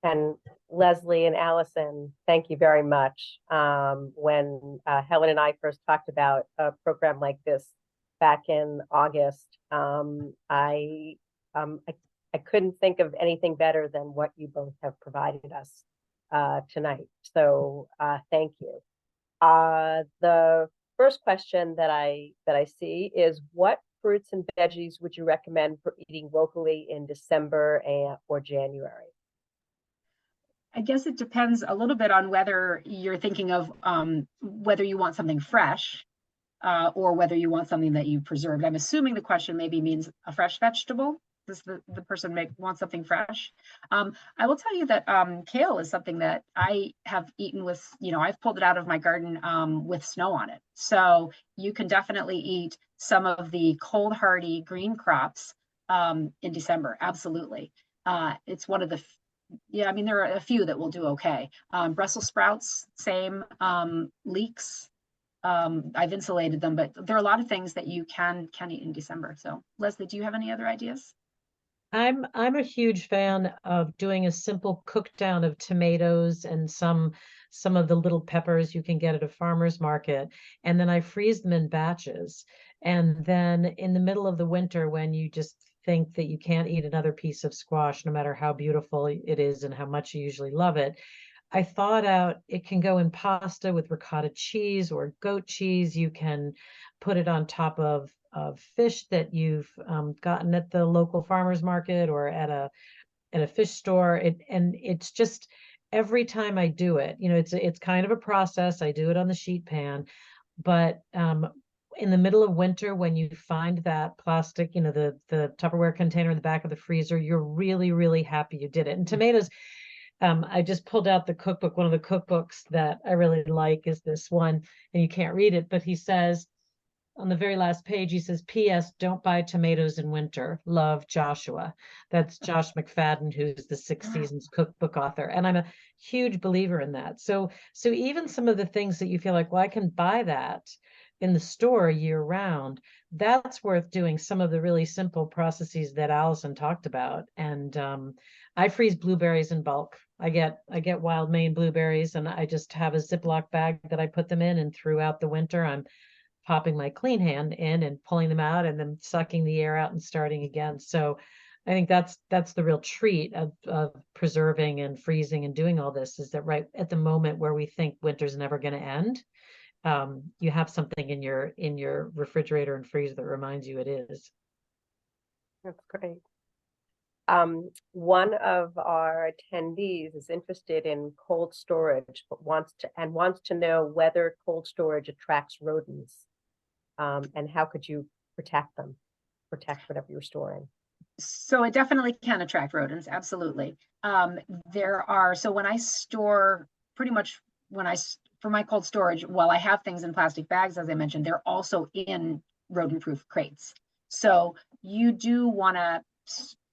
And Leslie and Allison, thank you very much. When Helen and I first talked about a program like this back in August, I couldn't think of anything better than what you both have provided us tonight. So thank you. The first question that I see is, what fruits and veggies would you recommend for eating locally in December or January? I guess it depends a little bit on whether you're thinking of whether you want something fresh or whether you want something that you preserved. I'm assuming the question maybe means a fresh vegetable. does the person want something fresh? I will tell you that kale is something that I have eaten with, I've pulled it out of my garden with snow on it. So you can definitely eat some of the cold hardy green crops in December. Absolutely. It's one of the, I mean, there are a few that will do okay. Brussels sprouts, same. Leeks, I've insulated them, but there are a lot of things that you can eat in December. So Leslie, do you have any other ideas? I'm a huge fan of doing a simple cook down of tomatoes and some of the little peppers you can get at a farmer's market, and then I freeze them in batches. And then in the middle of the winter, when you just think that you can't eat another piece of squash, no matter how beautiful it is and how much you usually love it, I thought out it can go in pasta with ricotta cheese or goat cheese. You can put it on top of fish that you've gotten at the local farmer's market or at a fish store. And it's just every time I do it, it's kind of a process. I do it on the sheet pan, but in the middle of winter, when you find that plastic, the Tupperware container in the back of the freezer, you're really, really happy you did it. And tomatoes, I just pulled out the cookbook. One of the cookbooks that I really like is this one, and you can't read it, but he says on the very last page, he says, P.S. Don't buy tomatoes in winter. Love, Joshua. That's Josh McFadden, who's the Six Seasons cookbook author. And I'm a huge believer in that. So even some of the things that you feel like, well, I can buy that in the store year round, that's worth doing some of the really simple processes that Allison talked about. And I freeze blueberries in bulk. I get wild Maine blueberries, and I just have a Ziploc bag that I put them in, and throughout the winter, I'm popping my clean hand in and pulling them out and then sucking the air out and starting again. So I think that's the real treat of preserving and freezing and doing all this, is that right at the moment where we think winter's never going to end, you have something in your refrigerator and freezer that reminds you it is. That's great. One of our attendees is interested in cold storage, but wants to know whether cold storage attracts rodents, and how could you protect whatever you're storing. So it definitely can attract rodents. Absolutely. So when I store, pretty much for my cold storage, while I have things in plastic bags, as I mentioned, they're also in rodent-proof crates. So you do want to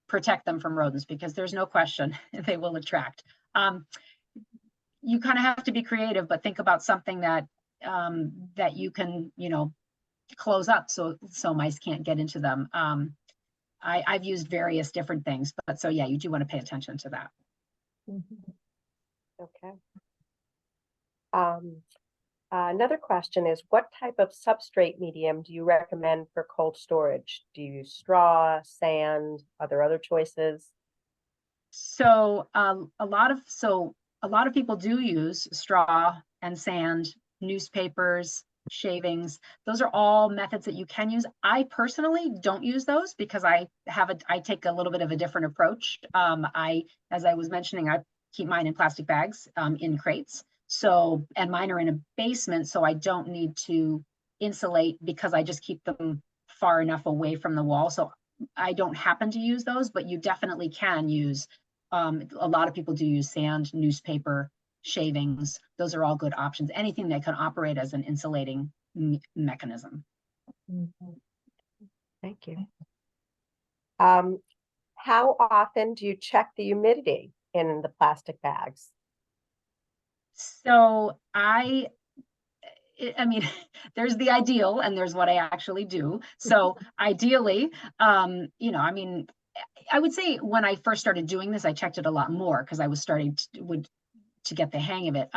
protect them from rodents, because there's no question they will attract. You kind of have to be creative, but think about something that you can, close up so mice can't get into them. I've used various different things, but so yeah, you do want to pay attention to that. Okay. Another question is, what type of substrate medium do you recommend for cold storage? Do you use straw, sand? Are there other choices? So a lot of people do use straw and sand, newspapers, shavings. Those are all methods that you can use. I personally don't use those because I take a little bit of a different approach. As I was mentioning, I keep mine in plastic bags in crates. So, and mine are in a basement, so I don't need to insulate because I just keep them far enough away from the wall. So I don't happen to use those, but you definitely can use, a lot of people do use sand, newspaper, shavings. Those are all good options. Anything that can operate as an insulating mechanism. Thank you. How often do you check the humidity in the plastic bags? So I mean, there's the ideal and there's what I actually do. So ideally, I mean, I would say when I first started doing this, I checked it a lot more because I was starting to get the hang of it.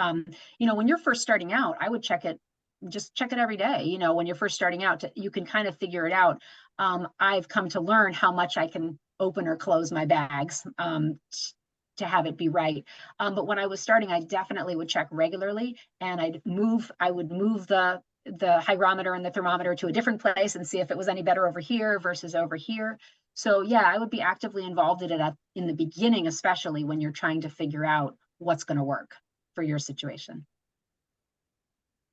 When you're first starting out, I would check it every day. When you're first starting out, you can kind of figure it out. I've come to learn how much I can open or close my bags to have it be right. But when I was starting, I definitely would check regularly, and I would move the hygrometer and the thermometer to a different place and see if it was any better over here versus over here. So yeah, I would be actively involved in it in the beginning, especially when you're trying to figure out what's going to work for your situation.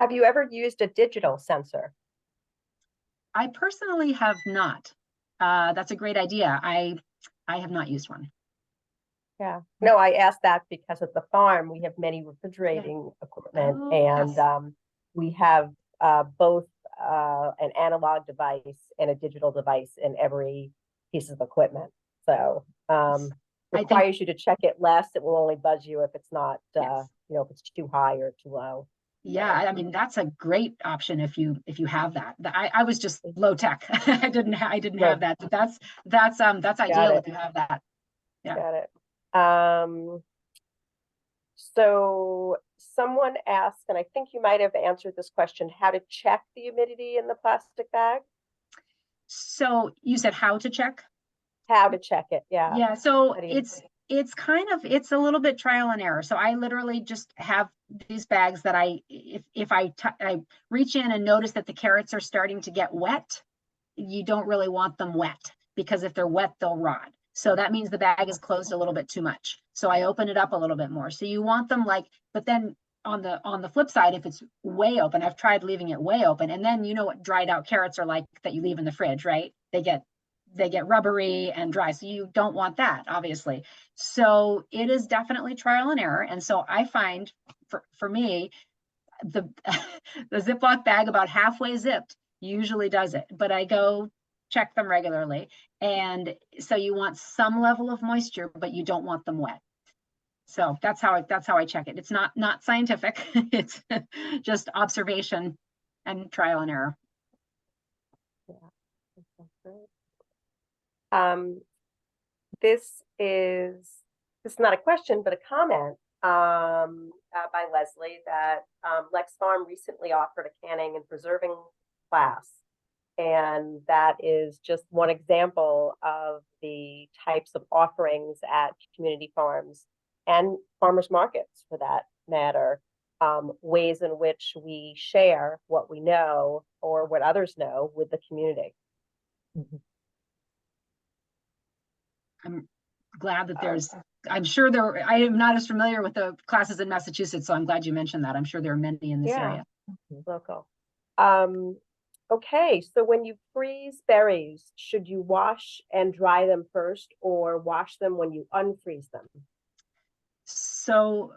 Have you ever used a digital sensor? I personally have not. That's a great idea. I have not used one. Yeah, no, I asked that because at the farm, we have many refrigerating equipment Oh, and yes. we have both an analog device and a digital device in every piece of equipment. So I think, requires you to check it less. It will only buzz you if it's not, yes. if it's too high or too low. Yeah, I mean, that's a great option if you have that. I was just low tech. I didn't have that, but that's ideal if you have that. Yeah. Got it. So someone asked, and I think you might have answered this question, how to check the humidity in the plastic bag? So you said how to check? How to check it, yeah. Yeah, so How do you- it's a little bit trial and error. So I literally just have these bags that if I reach in and notice that the carrots are starting to get wet, you don't really want them wet, because if they're wet, they'll rot. So that means the bag is closed a little bit too much. So I open it up a little bit more. So you want them but then on the flip side, if it's way open, I've tried leaving it way open, and then you know what dried out carrots are like that you leave in the fridge, right? They get rubbery and dry. So you don't want that, obviously. So it is definitely trial and error. And so I find for me, the Ziploc bag about halfway zipped usually does it, but I go check them regularly. And so you want some level of moisture, but you don't want them wet. So that's how I check it. It's not scientific. It's just observation and trial and error. This is not a question, but a comment by Leslie that Lex Farm recently offered a canning and preserving class. And that is just one example of the types of offerings at community farms and farmers markets, for that matter, ways in which we share what we know or what others know with the community. Mhm. I'm glad that I'm sure I am not as familiar with the classes in Massachusetts, so I'm glad you mentioned that. I'm sure there are many in this area. Local. Okay, so when you freeze berries, should you wash and dry them first or wash them when you unfreeze them? So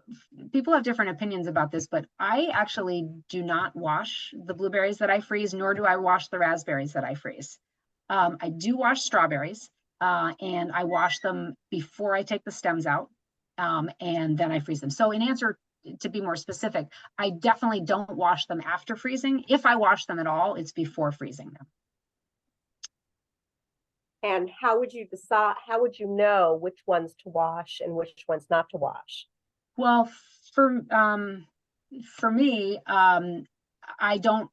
people have different opinions about this, but I actually do not wash the blueberries that I freeze, nor do I wash the raspberries that I freeze. I do wash strawberries, and I wash them before I take the stems out, and then I freeze them. So in answer to be more specific, I definitely don't wash them after freezing. If I wash them at all, it's before freezing them. And how would you decide, how would you know which ones to wash and which ones not to wash? Well, for me, I don't,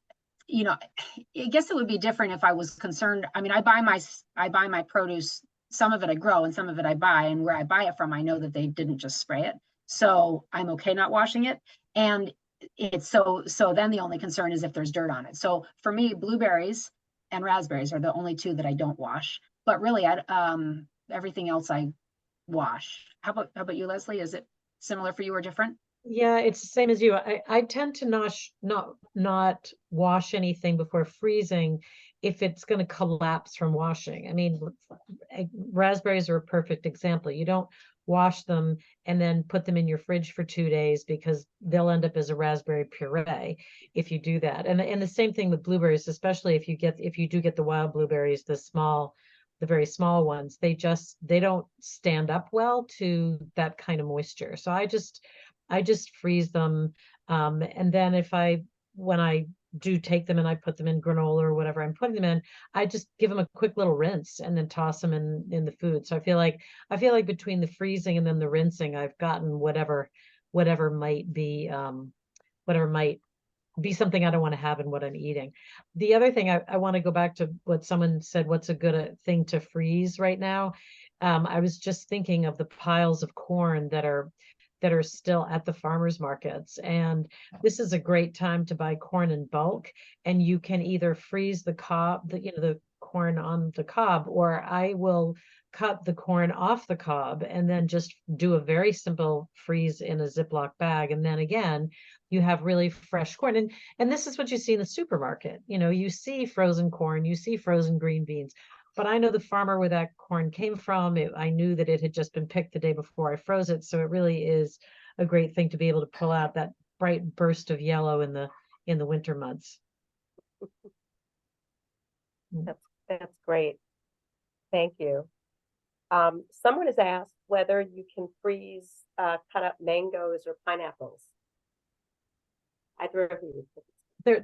I guess it would be different if I was concerned. I mean, I buy my produce, some of it I grow and some of it I buy, and where I buy it from, I know that they didn't just spray it. So I'm okay not washing it. And it's so then the only concern is if there's dirt on it. So for me, blueberries and raspberries are the only two that I don't wash. But really, everything else I wash. How about you, Leslie? Is it similar for you or different? Yeah, it's the same as you. I tend to not wash anything before freezing if it's going to collapse from washing. I mean, raspberries are a perfect example. You don't wash them and then put them in your fridge for 2 days, because they'll end up as a raspberry puree if you do that. And the same thing with blueberries, especially if you do get the wild blueberries, the very small ones, they don't stand up well to that kind of moisture. So I just freeze them. And then when I do take them and I put them in granola or whatever I'm putting them in, I just give them a quick little rinse and then toss them in the food. So I feel like between the freezing and then the rinsing, I've gotten whatever might be something I don't want to have in what I'm eating. The other thing I want to go back to what someone said, what's a good thing to freeze right now? I was just thinking of the piles of corn that are still at the farmers markets. And this is a great time to buy corn in bulk. And you can either freeze the cob, the corn on the cob, or I will cut the corn off the cob and then just do a very simple freeze in a Ziploc bag. And then again, you have really fresh corn. And this is what you see in the supermarket. You see frozen corn, you see frozen green beans. but I know the farmer where that corn came from. I knew that it had just been picked the day before I froze it. So it really is a great thing to be able to pull out that bright burst of yellow in the winter months. That's great. Thank you. Someone has asked whether you can freeze cut up mangoes or pineapples. Either of you.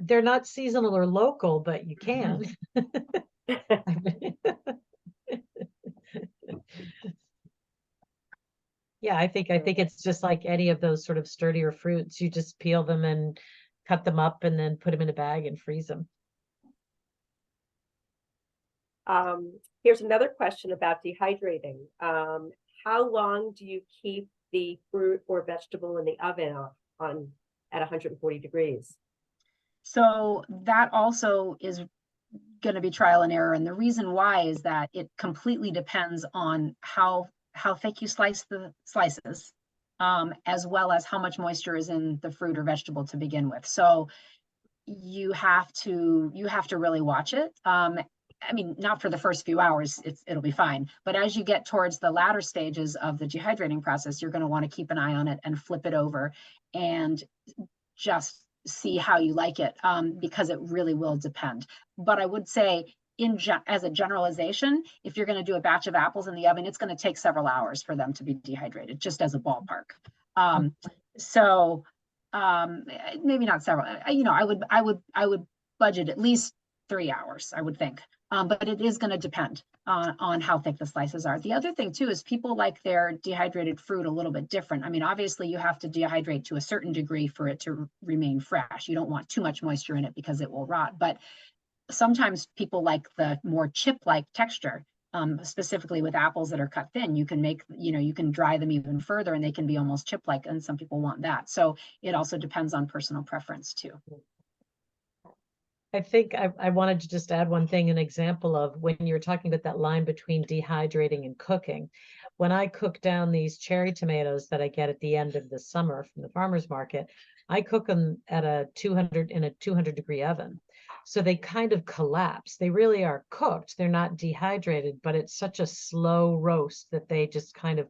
They're not seasonal or local, but you can. Yeah, I think it's just like any of those sort of sturdier fruits. You just peel them and cut them up and then put them in a bag and freeze them. Here's another question about dehydrating. How long do you keep the fruit or vegetable in the oven on at 140 degrees? So that also is going to be trial and error. And the reason why is that it completely depends on how thick you slice the slices, as well as how much moisture is in the fruit or vegetable to begin with. So you have to really watch it. I mean, not for the first few hours, it'll be fine. But as you get towards the latter stages of the dehydrating process, you're going to want to keep an eye on it and flip it over and just see how you like it, because it really will depend. But I would say, as a generalization, if you're going to do a batch of apples in the oven, it's going to take several hours for them to be dehydrated, just as a ballpark. Maybe not several. I would budget at least 3 hours, I would think. But it is going to depend on how thick the slices are. The other thing too is people like their dehydrated fruit a little bit different. I mean, obviously you have to dehydrate to a certain degree for it to remain fresh. You don't want too much moisture in it because it will rot. But sometimes people like the more chip-like texture, specifically with apples that are cut thin. You can make, you can dry them even further and they can be almost chip-like, and some people want that. So it also depends on personal preference too. I think I wanted to just add one thing, an example of when you're talking about that line between dehydrating and cooking. When I cook down these cherry tomatoes that I get at the end of the summer from the farmer's market, I cook them at a 200 degree oven. So they kind of collapse. They really are cooked. They're not dehydrated, but it's such a slow roast that they just kind of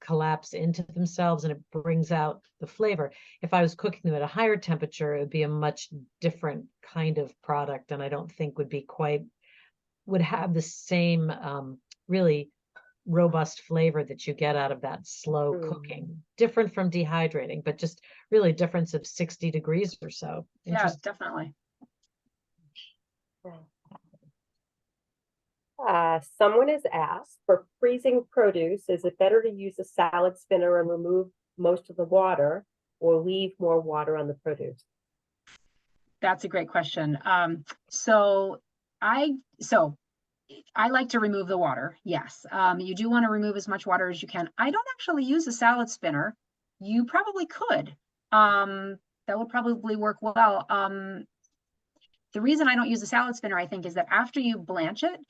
collapse into themselves and it brings out the flavor. If I was cooking them at a higher temperature, it would be a much different kind of product, and I don't think would have the same really robust flavor that you get out of that slow cooking. Different from dehydrating, but just really difference of 60 degrees or so. Yeah, definitely. Someone has asked, for freezing produce, is it better to use a salad spinner and remove most of the water, or leave more water on the produce? That's a great question. So I like to remove the water. Yes. You do want to remove as much water as you can. I don't actually use a salad spinner. You probably could. That would probably work well. The reason I don't use a salad spinner, I think, is that after you blanch it,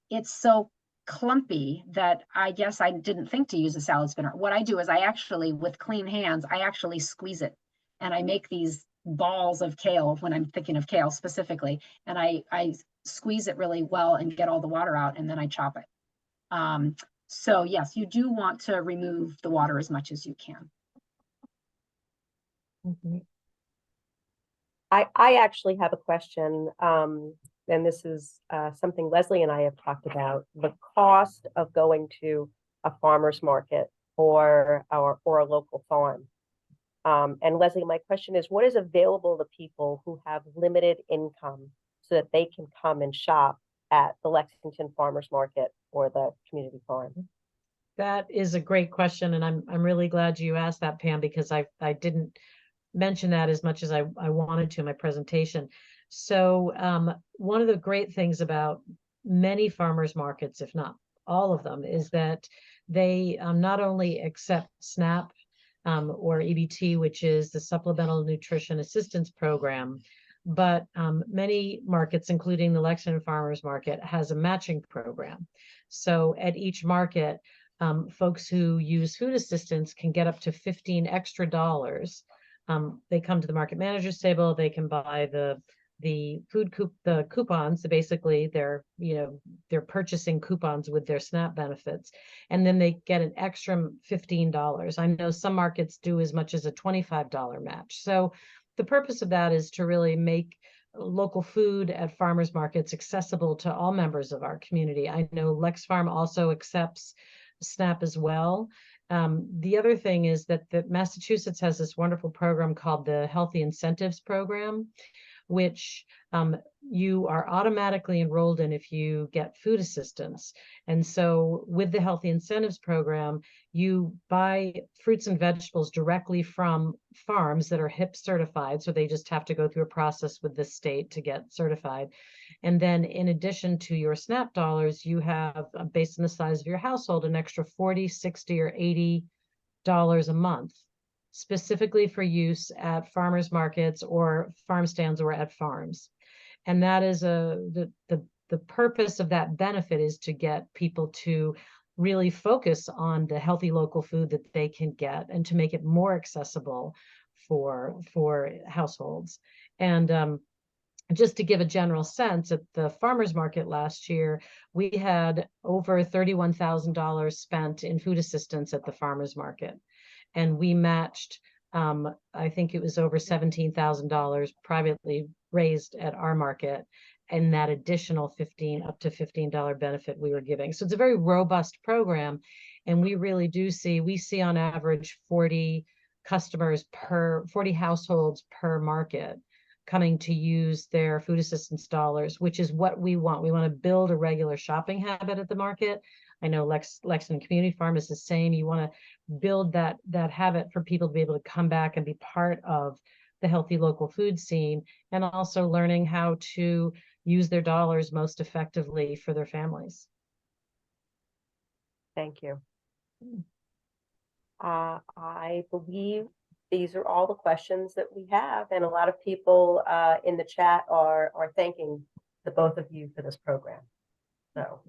it's so clumpy that I guess I didn't think to use a salad spinner. What I do is I actually, with clean hands, I actually squeeze it and I make these balls of kale when I'm thinking of kale specifically. And I squeeze it really well and get all the water out, and then I chop it. So yes, you do want to remove the water as much as you can. I actually have a question, and this is something Leslie and I have talked about: the cost of going to a farmer's market or a local farm. And Leslie, my question is, what is available to people who have limited income so that they can come and shop at the Lexington Farmers Market or the community farm? That is a great question, and I'm really glad you asked that, Pam, because I didn't mention that as much as I wanted to in my presentation. So one of the great things about many farmers markets, if not all of them, is that they not only accept SNAP or EBT, which is the Supplemental Nutrition Assistance Program, but many markets, including the Lexington Farmers Market, has a matching program. So at each market, folks who use food assistance can get up to $15 extra. They come to the market manager's table, they can buy the the the coupons. So basically they're purchasing coupons with their SNAP benefits, and then they get an extra $15. I know some markets do as much as a $25 match. So the purpose of that is to really make local food at farmers markets accessible to all members of our community. I know Lex Farm also accepts SNAP as well. The other thing is that Massachusetts has this wonderful program called the Healthy Incentives Program, which you are automatically enrolled in if you get food assistance. And so with the Healthy Incentives Program, you buy fruits and vegetables directly from farms that are HIP certified. So they just have to go through a process with the state to get certified. And then in addition to your SNAP dollars, you have, based on the size of your household, an extra $40, $60, or $80 a month, specifically for use at farmers markets or farm stands or at farms. And that is the purpose of that benefit is to get people to really focus on the healthy local food that they can get and to make it more accessible for households. And just to give a general sense, at the farmers market last year, we had over $31,000 spent in food assistance at the farmers market. And we matched, I think it was over $17,000 privately raised at our market, and that additional up to $15 benefit we were giving. So it's a very robust program. And we really do we see on average 40 households per market coming to use their food assistance dollars, which is what we want. We want to build a regular shopping habit at the market. I know Lexington Community Farm is the same. You want to build that habit for people to be able to come back and be part of the healthy local food scene, and also learning how to use their dollars most effectively for their families. Thank you. I believe these are all the questions that we have, and a lot of people in the chat are thanking the both of you for this program. So,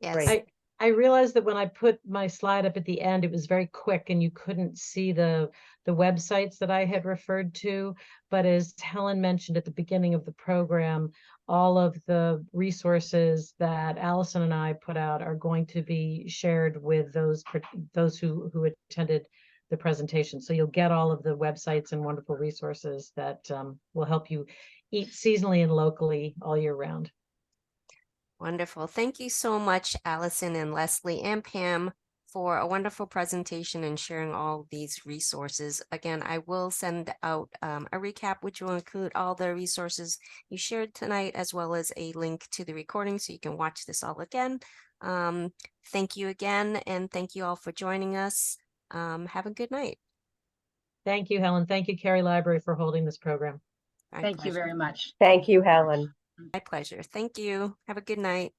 Yes. great. I realized that when I put my slide up at the end, it was very quick and you couldn't see the websites that I had referred to. But as Helen mentioned at the beginning of the program, all of the resources that Allison and I put out are going to be shared with those who attended the presentation. So you'll get all of the websites and wonderful resources that will help you eat seasonally and locally all year round. Wonderful. Thank you so much, Allison and Leslie and Pam, for a wonderful presentation and sharing all these resources. Again, I will send out a recap, which will include all the resources you shared tonight, as well as a link to the recording so you can watch this all again. Thank you again, and thank you all for joining us. Have a good night. Thank you, Helen. Thank you, Cary Library, for holding this program. Thank you very much. Thank you, Helen. My pleasure. Thank you. Have a good night.